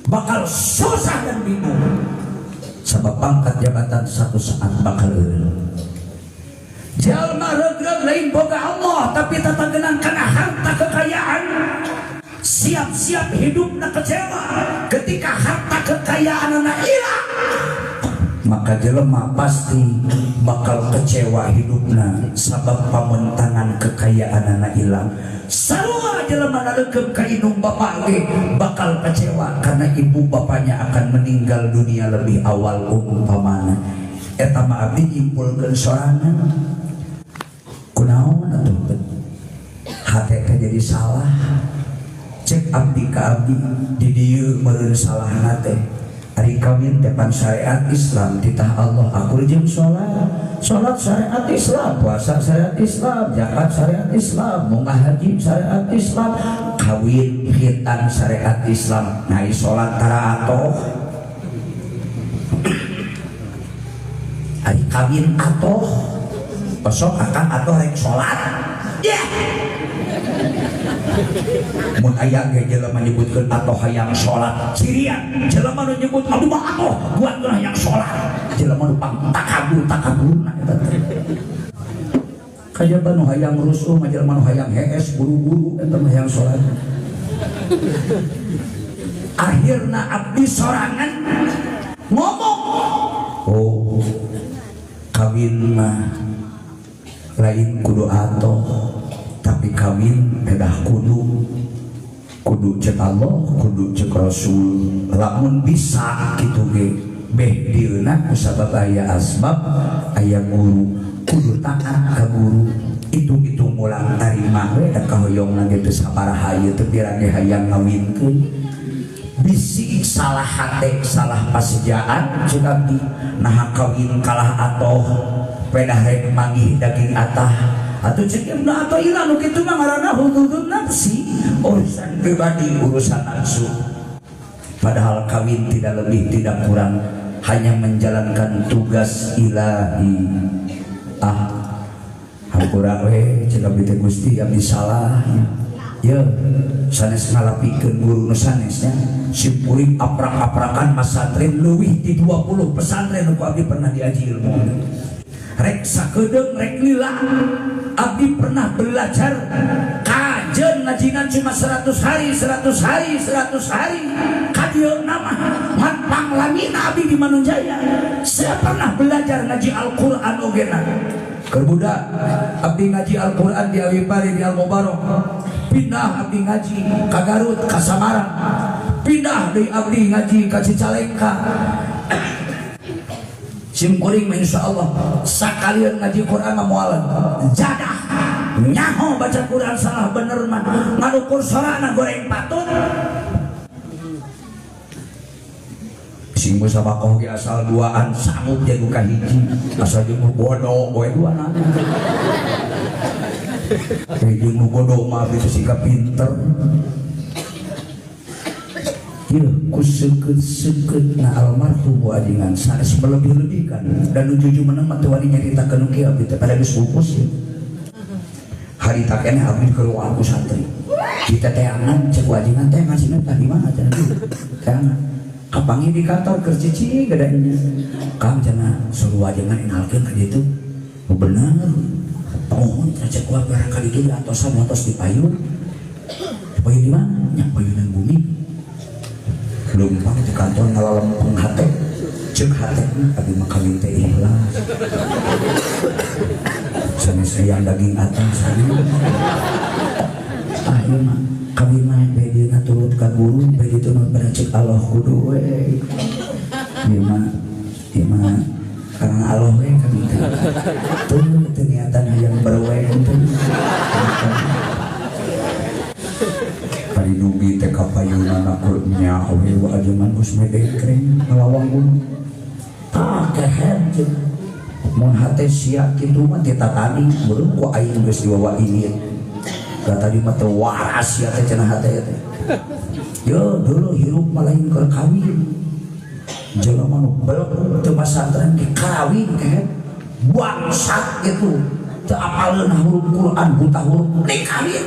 bakal susah dan bingung. Sebab pangkat jabatan satu saat bakal eureun. Jalma regreg lain boga Allah tapi tatagenan kana harta kekayaan, siap-siap hidupna kecewa ketika harta kekayaanna hilang. Maka jelema pasti bakal kecewa hidupna sabab pamentangan kekayaanna hilang. Sarua jelema naleukeub ka indung bapa ge bakal kecewa karena ibu bapanya akan meninggal dunia lebih awal umpamana. Eta mah abdi nyimpulkeun sorangan. Kunaon atuh hate teh jadi salah. Cek abdi ka abdi di dieu meureun salahna teh. Ari kawin depan syariat Islam titah Allah aku jeung salat syariat Islam, puasa syariat Islam, zakat syariat Islam, munggah haji syariat Islam, kawin khitan syariat Islam, nai salat tara atoh. Ari kawin atoh besok akang atoh rek salat. Mun aya ge jelema nyebutkeun atoh hayang salat cirian jelema nu nyebut aduh mah atoh buat hayang salat jelema nu takabur eta teh kajaba nu hayang rusuh mah jelema nu hayang hees buru-buru eta mah hayang salat. Akhirna abdi sorangan ngomong, oh kawin mah lain kudu atoh tapi kawin pedah kudu cek Allah, kudu cek Rasul. Lamun bisa gitu ge beh dieuna kusabab aya asbab aya guru kudu taat ka guru. Itu mulang tarima we da kahoyongna ge teu sabaraha ieu teu pirang ge hayang ngawinkeun. Bisi salah hate salah pasejaan ceuk abdi nah kawin kalah atoh pedah rek manggih daging atah atau cekim na atau ilang nu kitu mah ngaranna hududun nafsi, urusan pribadi, urusan nafsu. Padahal kawin tidak lebih tidak kurang hanya menjalankan tugas ilahi. Hampura we ceuk abdi teh Gusti abdi salah. Ya sanes ngalapikeun guru nu sanesnya simpuring aprak-aprakan masantren leuwih di 20 pesantren nu abdi pernah diaji ilmu. Rek sakedeung rek lila abdi pernah belajar kajen ngajinan cuma 100 hari kadieu nama man panglamina abdi di Manunjaya. Saya pernah belajar ngaji Al-Qur'an ogena keur budak abdi ngaji Al-Qur'an di Awipari di Al-Mubarak, pindah abdi ngaji ka Garut ka Samarang, pindah deui abdi ngaji ka Cicalengka. Simkuring mah insyaallah sakalian ngaji Quran mah moal jadah nyaho baca Quran salah bener mah ngadukur sorana goreng patut. Sing geus sabakoh ge asal duaan sanggup jago ka hiji asal jeung bodoh boe duana. Jeung nu bodoh mah itu sikap pinter. Ieu kuseukeut na almarhum wadingan sanes melebih-lebihkan dan nujuju menang mah teu wani nyaritakeun kieu abdi teh pada geus pupus ya. Harita keneh abdi keluar ku santri. Kita teangan cek wadingan teh ngajina tah di mana cenah. Teangan. Kapangi di kantor keur cicing gadanya. Kang cenah suruh wadingan inalkeun ka ditu. Bener. Pamohon cek kuat barangkali ditu atosan atos di payun. Payun di mana? Nya payunan bumi. Lumpang di kantor ngalalempeng hate cek hate abdi mah kawin teh ikhlas sanes sayang daging atas ieu mah kawin mah bae dieuna turut ka guru bae ditu mah pada cek Allah kudu we ieu mah karena Allah we kawin teh teu niatan hayang berwe teh Dugi teh kapayunan aku nyawe wa ajangan geus medekring ngalawang gunung tah kehem jeung mun hate sia kitu mah ditatani beureum ku aing geus diwawa ieu tadi mah teu waras ya teh cenah hate teh. Yo dulu hirup malain keur kawin. Jelema nu belok teu masantren ke kawin teh. Bangsat gitu. Teu apaleun huruf Quran buta huruf ning kawin.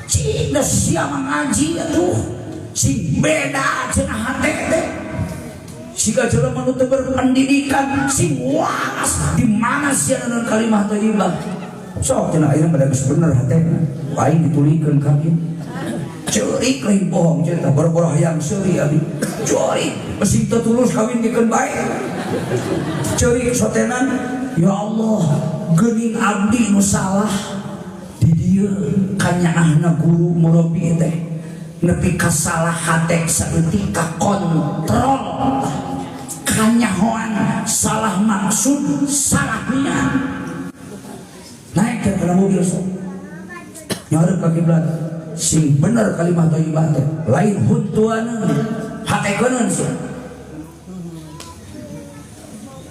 Cina siapa ngaji atuh. Sing beda cenah hate teh. Siga jelema nu teu berpendidikan sing waras di mana sieureun kalimah thayyibah. Sok cenah ayeuna pada geus bener hatena. Aing ditulikeun kawin. Ceurik lain bohong cerita boro-boro hayang seuri abi. Ceurik mesin teu tulus kawin dikeun bae. Ceurik sotenan, ya Allah, geuning abdi nu salah di dieu kanyaahna guru murabi teh. Nepi ka salah hate saeutik ka kontrol. Kanyahoan salah maksud, salah niat. Naik ke dalam mobil sok ngarep ka kiblat sing bener kalimah thayyibah teh lain huntuaneun hatekeun sok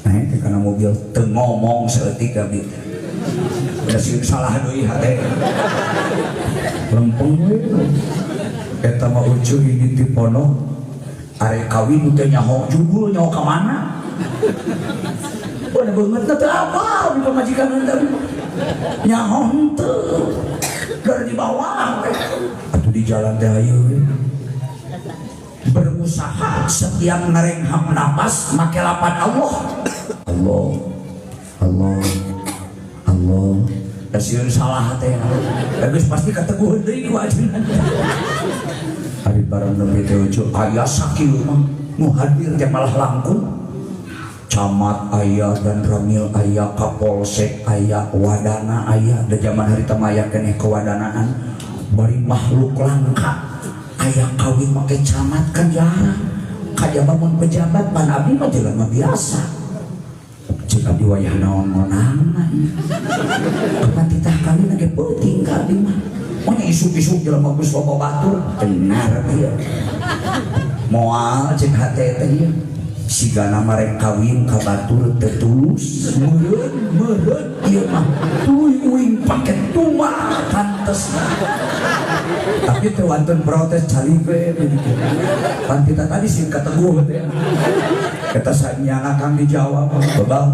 naik ke kana mobil teu ngomong saeutik abdi da sing salah deui hate lempeng we eta mah ucu ini ti pono are kawin teh nyaho judul nyaho ka mana pada banget teu apa di pamajikan tadi nyaho henteu dari di bawah atuh di jalan teh ayeuna berusaha setiap ngarenghap napas make lapan Allah Allah Allah Allah da sieun salah teh geus pasti kateguheun deui ku ajeuna ari barang nepi teh ucu aya sakieu mah nu hadir teh malah langkung camat ayah dan ramil ayah kapolsek ayah wadana ayah da zaman harita mah aya keneh kewadanaan bari makhluk langka ayah kawin make camat kan jarang kajaba mun pejabat pan abdi mah jelema biasa cek abdi wayah naon monangna kapan titah kawin ge peuting ka abdi mah mun isuk-isuk jelema geus loba batur benar ieu moal cek hate teh ieu sigana marek kawin ka batur tetulus meureun ieu mah tuluy uing pake tuma pantes tapi teu wonten protes cari we begitu pan kita tadi sing kateguh teh eta sanyana kang dijawab bebal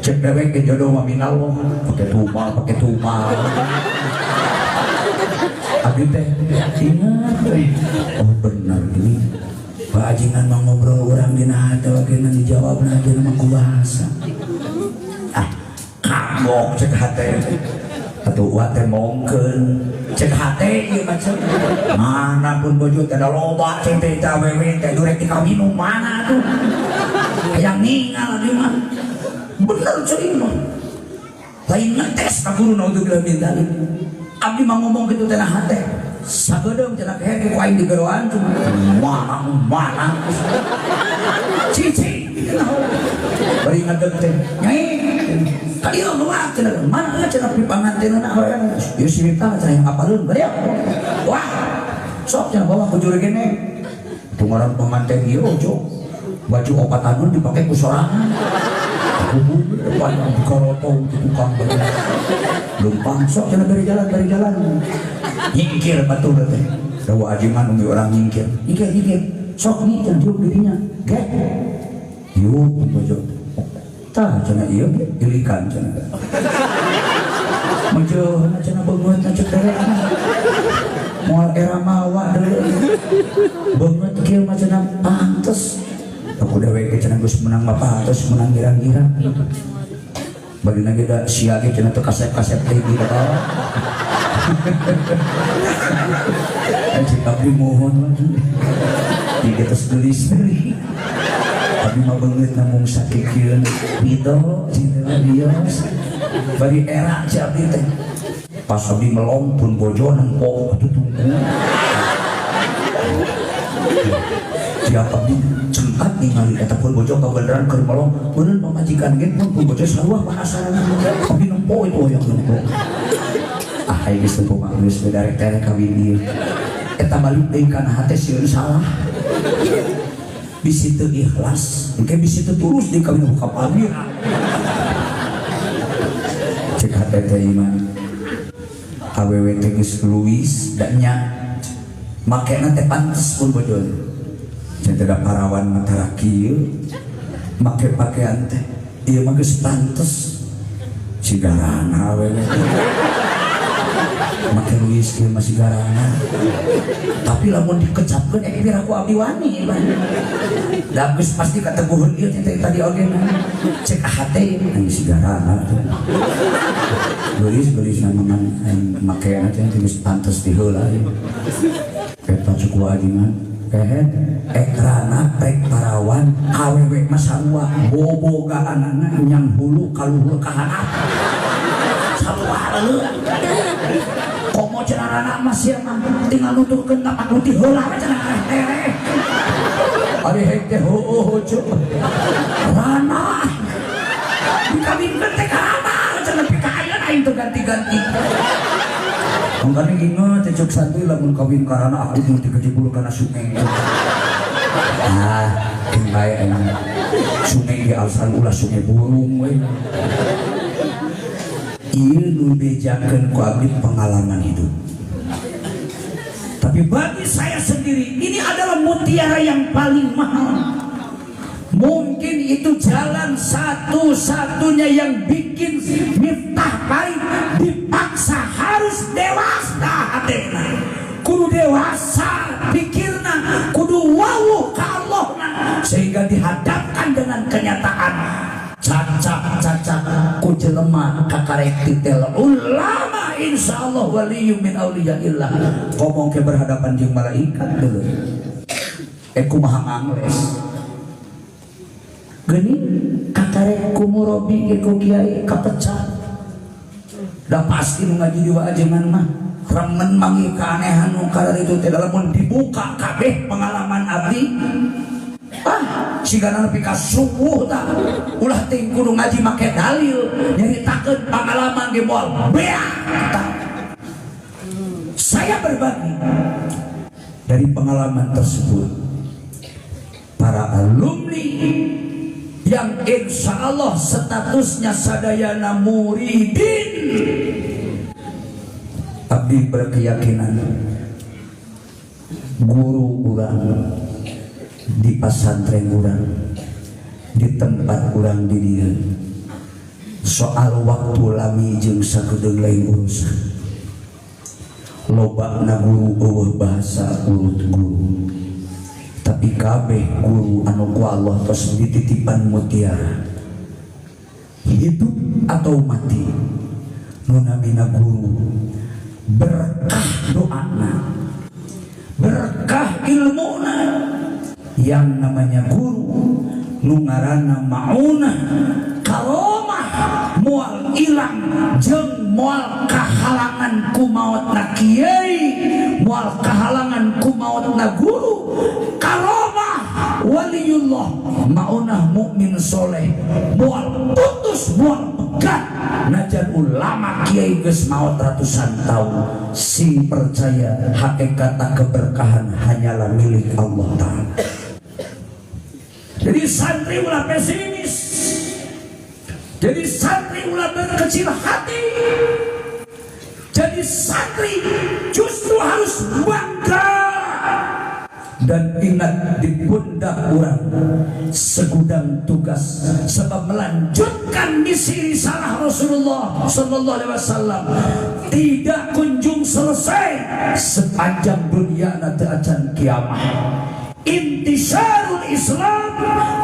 cek dewek ke jodoh mah minallah pake tuma abdi teh ingat oh benar ini bajingan mah ngobrol urang dina hate wageuna dijawabna aja mah ku bahasa kagok cek hate atuh wa teh mongkeun cek hate ieu macam mana pun bojo teh da loba cek teh awewe teh durek dikawin nu mana tuh hayang ningal di mah bener ceuing mah lain ngetes ka guru naudzubillah min dzalik abdi mah ngomong kitu teh na hate sagedeung cenah heke ku aing digeroan cuma mana cici bari ngadeg teh nyai ka ieu mah cenah mana cenah pipangantenna hoyong ieu simita cenah apaleun bari wah sok cenah bawa ku juru gene tungaran pengantin ieu ojo baju opataneun dipake ku sorangan aku depan karoto tukang bener lumpang sok cenah dari jalan nyingkir batu teh dawa ajiman umi orang nyingkir sok nih cenah diuk dirinya gek yuk bojo tah cenah ieu ilikan cenah meujeuna cenah beungeut na cek derek moal era mawa deui beungeut kieu mah cenah pantes aku dewe cenah geus menang mah pantes menang gira-gira bagi lagi da sia ge cenah teu kasep-kasep teh di bawah cik abdi mohon di atas gelis-gelis abdi mah beungeut namung sakikeun pido cinta dios bari era cik abdi teh pas abdi melong pun bojo nempok atuh tunggu siapa abdi cengkat ningali eta pun bojo kabeneran keur melong beuneu pamajikan ge pun bojo sarua pahasaran abdi nempok itu yang nempok aing geus teu geus bedarek teh kawin ieu eta balik deui kana hate sieun salah bisi teu ikhlas engke bisi teu tulus deui kawin ka pamir cek hate teh iman awewe teh geus luis da nya makena teh pantes pun bojol cenah parawan mata kieu make pakaian teh ieu mah geus pantes sigarana awewe make luis kieu mah sigarana tapi lamun dikecapkeun pira ku abdi wani da geus pasti kateguheun ieu tadi oge cek hate anu sigarana gelis nama make aja geus pantes diheula eta cukup ajiman ekrana pek parawan awewe mah sarua boboga anana nyang hulu kaluhur ka handap sarua leuh komo cenarana mah sia mah tinggal nuturkeun ka patuti heula cenah teh ari hek teh heueuh cuk rana dikawinkeun teh ka rana cenah pikayan aing teu ganti-ganti mangkana inget teh cuk santuy lamun kawin karana aku mesti kejebul kana sungai geung bae aing sungai ge alasan ulah sungai burung we ieu nu bejakeun ku abdi pengalaman hidup. Tapi bagi saya sendiri ini adalah mutiara yang paling mahal. Mungkin itu jalan satu-satunya yang bikin Miftah Farid dipaksa harus dewasa hatena. Kudu dewasa pikirna, kudu wawuh ka Allahna sehingga dihadapkan dengan kenyataan cacak ku jelema kakarek titel ulama insyaallah waliyum min auliyaillah ngomong ke berhadapan jeung malaikat dulu kumaha ngangles geuning kakarek ku murabi ku kiai kapecah da pasti nu ngaji di wajengan mah remen mangi keanehan nu karari itu teh lamun dibuka kabeh pengalaman abdi sigana nepi ka subuh tah ulah teh kudu ngaji make dalil nyaritakeun pengalaman ge moal beak. Saya berbagi dari pengalaman tersebut para alumni yang insya Allah statusnya sadayana muridin. Abdi berkeyakinan guru urang di pasantren urang di tempat urang di dieu soal waktu lami jeung sakedeung lain urusan lobana guru eueuh bahasa urut guru tapi kabeh guru anu ku Allah tos dititipan mutiara hidup atau mati nu namina guru berkah doana berkah ilmuna yang namanya guru nu ngaranna maunah karomah moal ilang jeung moal kahalangan ku maotna kiai moal kahalangan ku maotna guru karomah waliyullah maunah mukmin soleh moal putus moal pegat najan ulama kiai geus maot ratusan tahun sing percaya hakikat keberkahan hanyalah milik Allah Ta'ala. Jadi santri ulah pesimis, jadi santri ulah berkecil hati, jadi santri justru harus bangga dan ingat di pundak orang segudang tugas sebab melanjutkan misi risalah Rasulullah Sallallahu Alaihi Wasallam tidak kunjung selesai sepanjang dunia nanti acan kiamat. Intisarul Islam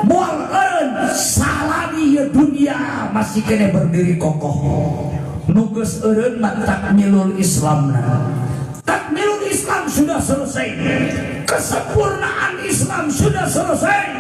moal eureun salami dunia masih kena berdiri kokoh nu geus eureun mah takmilul Islamna. Takmilul Islam sudah selesai, kesempurnaan Islam sudah selesai.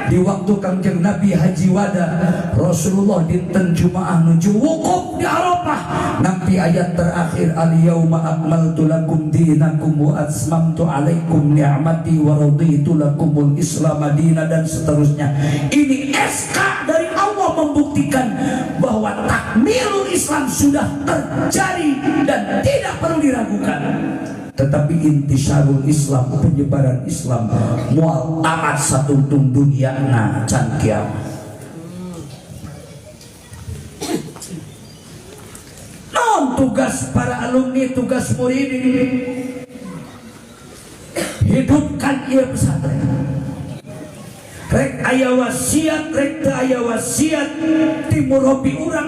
Di waktu Kangjeng Nabi Haji Wada Rasulullah dinten Jumaah nuju wukuf di Arafah nampi ayat terakhir al-yauma akmaltu lakum dinakum wa atmamtu alaikum ni'mati wa raditu lakumul Islam madina dan seterusnya. Ini SK dari Allah membuktikan bahwa takmilul Islam sudah terjadi dan tidak perlu diragukan. Tetapi intisarul Islam, penyebaran Islam mual amat satungtung dunia na can kiamat. Non tugas para alumni, tugas muridin, hidupkan ieu pesantren. Rek aya wasiat, rek teu aya wasiat ti murobi urang,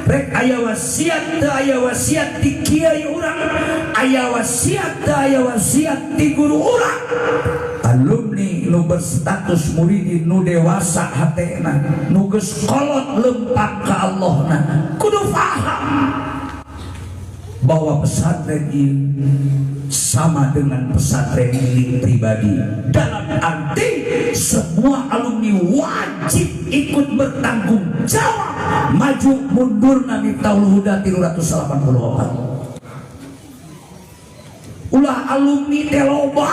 rek aya wasiat teu aya wasiat ti kiai urang, aya wasiat teu aya wasiat ti guru urang. Alumni nu berstatus muridin nu dewasa hatena, nu geus kolot lempang ka Allahna, kudu paham bahwa pesantren ini sama dengan pesantren milik pribadi, dalam arti semua alumni wajib ikut bertanggung jawab maju mundur Miftahul Huda 384. Ulah alumni teh loba,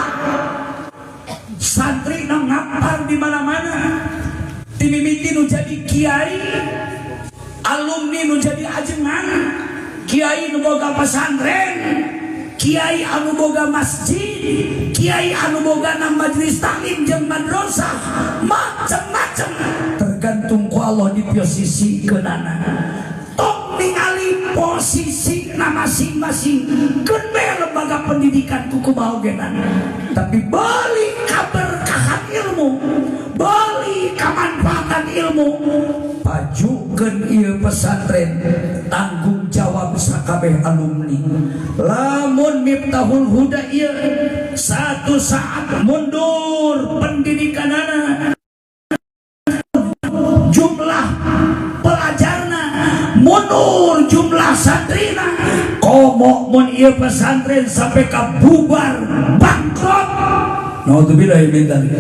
santri nang ngapar di mana-mana, timimiti nu jadi kiai, alumni nu jadi ajengan, kiai nu boga pesantren, kiai anu boga masjid, kiai anu boga na majelis taklim jeung madrasah, macem-macem tergantung ku Allah di posisi keunana. Tok ningali posisi na masing-masing keun bae lembaga pendidikan kuku baogenan, tapi balik ka berkahan ilmu, balik ka manfaatan ilmu, pajukeun ieu pesantren tanggung jawab sakabeh alumni. Lamun Miftahul Huda ieu satu saat mundur pendidikanana, jumlah pelajarna mundur, jumlah santrina, komo mun ieu pesantren sampai ka bubar bangkrut, naudzubillah min dzalik.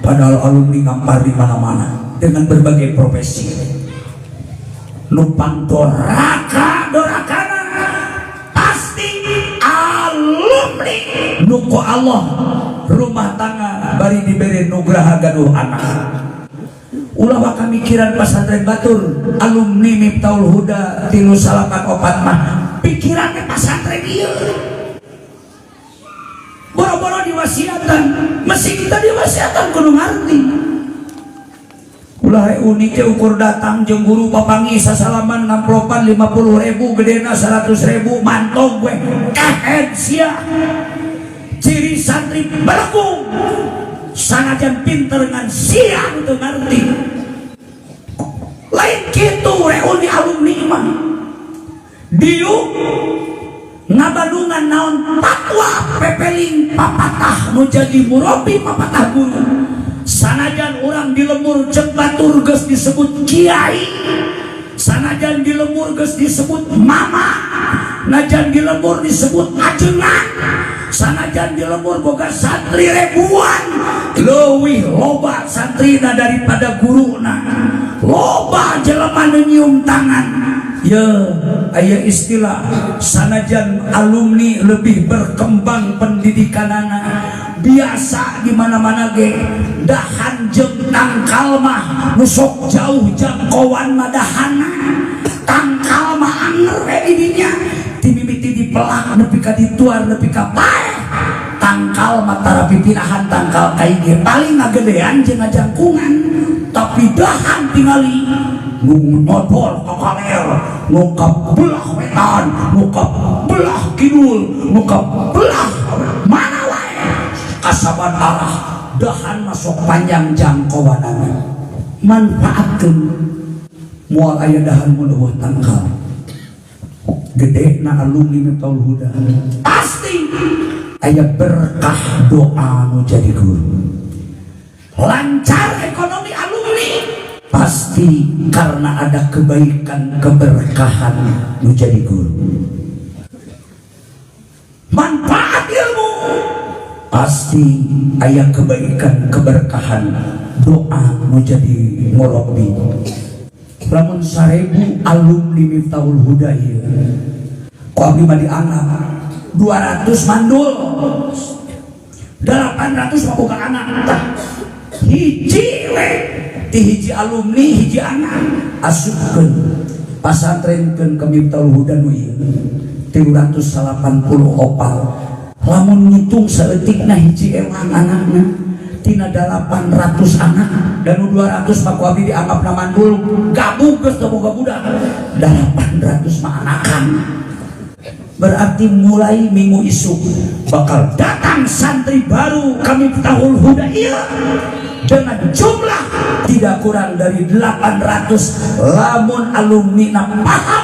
Padahal alumni ngampar di mana-mana dengan berbagai profesi. Numpang dorakana pasti alumni nuku Allah rumah tangga bari diberi nugraha gaduh anak. Ulah waka mikiran pesantren batur alumni Miftahul Huda 384 mah pikirannya pesantren ieu boro-boro diwasiatan, mesti kita diwasiatan kudu ngarti. Ulah unik ukur datang jeung guru papangi sasalaman ngamplopan 50.000 gedena 100.000 mantog gue kahed sia. Ciri santri belenggu sanajan pinter ngan sia teu ngarti. Lain kitu reuni alumni mah diu ngabadungan naon patwa pepeling papatah nu jadi murabi papatah guru. Sanajan orang di lemur jeung batur geus disebut kiai, sanajan di lemur geus disebut mama, najan di lemur disebut ajengan, sanajan di lemur boga santri ribuan, leuwih loba santrina daripada guruna, loba jelema nu nyium tangan. Ya, aya istilah sanajan alumni lebih berkembang pendidikanana, biasa di mana-mana ge dahan jeung tangkal mah nu sok jauh jangkauan mah dahana, tangkal mah anger di dinya, timimiti dipelak nepi ka dituar nepi ka paeh. Tangkal mah tara pipinahan tangkal kai ge paling ngagedean jeung ngajangkungan, tapi dahan tingali nu nodol ka kaler, nu ka belah wetan, nu ka belah kidul, nu ka belah mana wae kasaban arah dahan masuk panjang jangkauanana. Manfaatkeun moal aya dahan mun eueuh tangkal. Gedena alumni Miftahul Huda pasti aya berkah doa nu jadi guru. Lancar ekonomi alumni pasti karena ada kebaikan keberkahan nu jadi guru. Manfaat ilmu pasti aya kebaikan keberkahan doa nu jadi murabi. Lamun 1000 alumni Miftahul Huda ieu ku abdi mah dianggap 200 mandul, 800 mah boga anak tah hiji we ti hiji alumni hiji anak asupkeun pasantrenkeun ka Miftahul Huda nu ieu 380 opal. Lamun ngitung saeutikna hiji ewang anakna tina 800 anak dan 200 Pak Wabi dianggap naman dulu gabung ke semoga budak 800 mah anakan. Berarti mulai minggu isuk bakal datang santri baru kami Miftahul Huda dengan jumlah tidak kurang dari 800. Lamun alumni na paham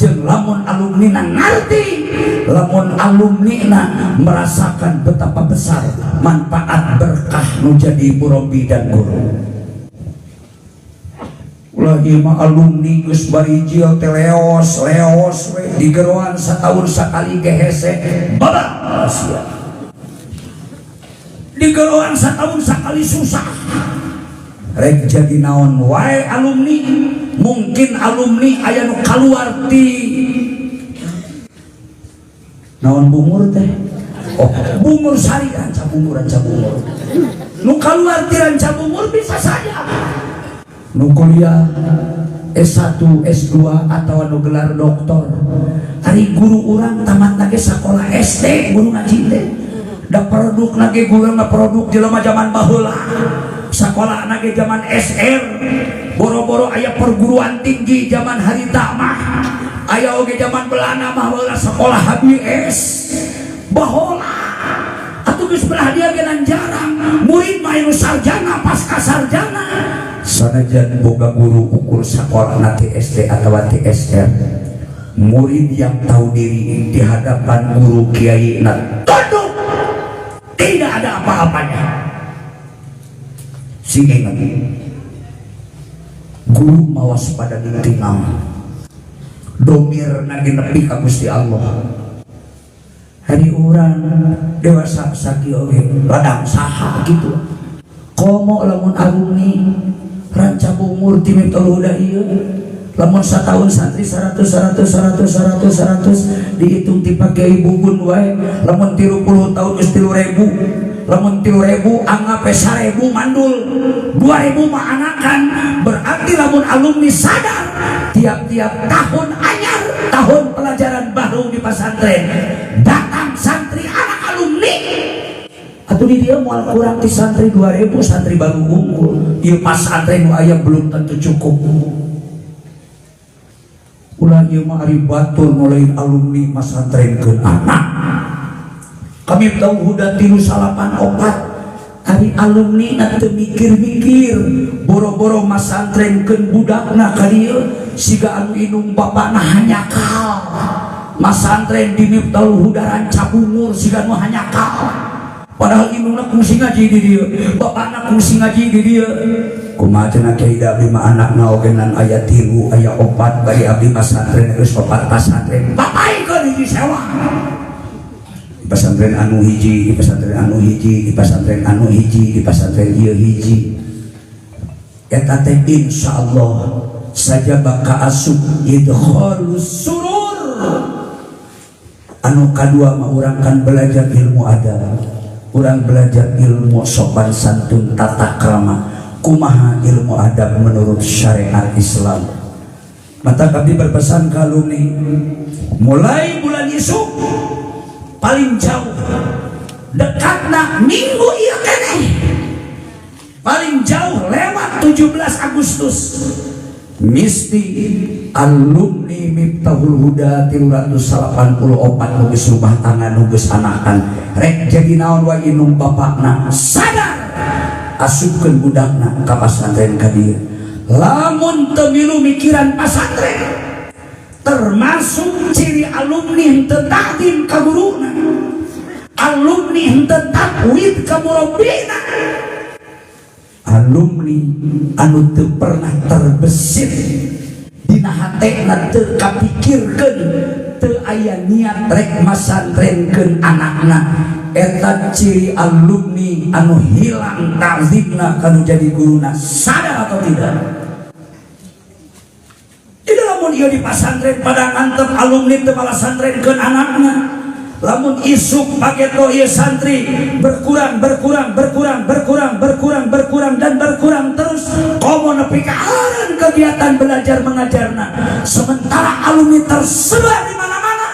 jeung lamun alumni na ngerti, lamun alumni na merasakan betapa besar manfaat berkah nu jadi murabi dan guru. Ulah ieu mah alumni geus barijil teh leos we digeroan satahun sakali ge hese babak sia. Digeroan satahun sakali susah. Rek jadi naon wae alumni, mungkin alumni aya nu kaluar ti naon bungur teh. Oh, bungur sari ranca bungur. Nu kaluar ti ranca bungur bisa saja. Nu kuliah S1, S2 atau nu gelar doktor. Ari guru urang tamat lagi sekolah SD, guru ngaji teh. Da produk lagi guru mah produk jelema zaman baheula. Sekolah lagi zaman SR. Boro-boro aya perguruan tinggi zaman harita mah. Aya oge zaman Belanda mah baheula sekolah HBS. Baheula. Atuh geus belah dia genan jarang. Murid mah anu sarjana pasca sarjana. Sanajan boga guru ukur sekolah nanti SD atau TSR, murid yang tahu diri di hadapan guru kiai tunduk, tidak ada apa-apanya. Sing ingat, guru mawas pada ditinggal, domir nagi nepi ka Gusti Allah. Hari orang dewasa sakio ladang saha gitu. Komo lamun alumni ranca bungur ti Miftahul Huda ieu lamun satahun santri 100 dihitung ti Kiai Bugun wae lamun 30 tahun geus 3.000 lamun 3.000 anggap 1.000 mandul 2.000 mah anakan. Berarti lamun alumni sadar tiap-tiap tahun anyar tahun pelajaran baru di pesantren datang santri anak alumni. Atuh di dia moal kurang ti santri 2.000 santri baru unggul. Ieu pas santri nu aya belum tentu cukup. Ulah ieu mah ari batur mulai alumni masantrenkeun anak. Kami Miftahul Huda 384 ari alumni na teu mikir-mikir boro-boro masantrenkeun budakna ka dieu siga anu indung bapana hanyakal. Masantren di Miftahul Huda ranca bungur siga anu hanyakal. Padahal indungna kungsi ngaji di dia, bapakna kungsi ngaji di dia. Kumaha cenah Kiai abdi mah anakna oge nan aya 3 aya 4 bari abdi pasantren geus 4 pasantren. Bapaikeun hiji sewa. Di pesantren anu hiji, di pesantren anu hiji, di pesantren anu hiji, di pesantren ieu hiji. Eta teh insyaallah saja baka asup idkhalus surur. Anu kadua mah urang kan belajar ilmu adab. Urang belajar ilmu sopan santun tata krama kumaha ilmu adab menurut syariat Islam. Mata kami berpesan ke alumni mulai bulan isuk paling jauh dekatna minggu ieu keneh paling jauh lewat 17 Agustus misti alumni Miftahul Huda 384 nu geus rumah tangga nu geus anakan rek jadi naon wae indung bapakna sadar asupkeun budakna ka pasantren ka dieu. Lamun teu milu mikiran pasantren termasuk ciri alumni teu takdim ka guruna, alumni teu takwid ka murabbina, alumni anu teu pernah terbesit dina hatena teu kapikirkeun teu aya niat rek masantrenkeun anakna. Eta ciri alumni anu hilang ta'zimna kanu jadi guruna. Sadar atau tidak? Tidak lamun ieu di pasantren pada ngantep alumni teu malah santrenkeun anakna. Lamun isuk pake to ieu santri berkurang dan berkurang terus komo nepi ka aran kegiatan belajar mengajarna. Sementara alumni tersebar di mana-mana.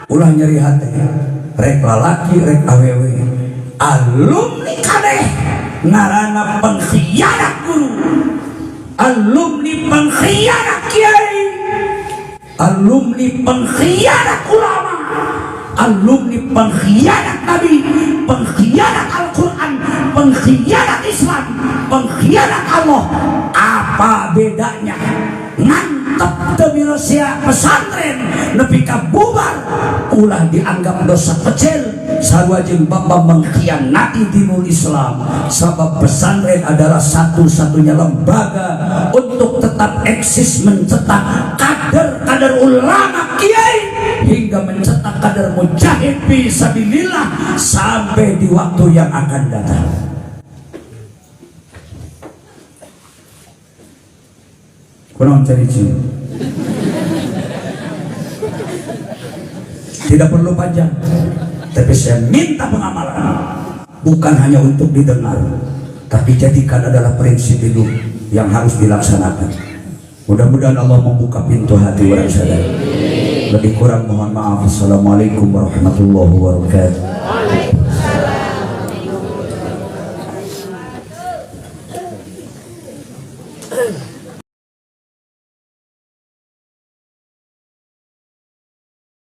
Ulah nyeri hati. Rek lalaki rek awewe alumni kadeh Ngarana pengkhianat guru, alumni pengkhianat kiai, alumni pengkhianat ulama, alumni pengkhianat Nabi, pengkhianat Al-Quran, pengkhianat Islam, pengkhianat Allah. Apa bedanya? Ngantep demi Rusia pesantren nepi ka bubar ulah dianggap dosa kecil sarua jeung bapa mengkhianati dinul Islam. Sebab pesantren adalah satu-satunya lembaga untuk tetap eksis mencetak kader-kader ulama kiai hingga mencetak kader mujahid fisabilillah sampai di waktu yang akan datang. Kurang cari cium. Tidak perlu panjang, tapi saya minta pengamalan bukan hanya untuk didengar, tapi jadikan adalah prinsip hidup yang harus dilaksanakan. Mudah-mudahan Allah membuka pintu hati orang sadar. Lebih kurang mohon maaf. Assalamualaikum warahmatullahi wabarakatuh.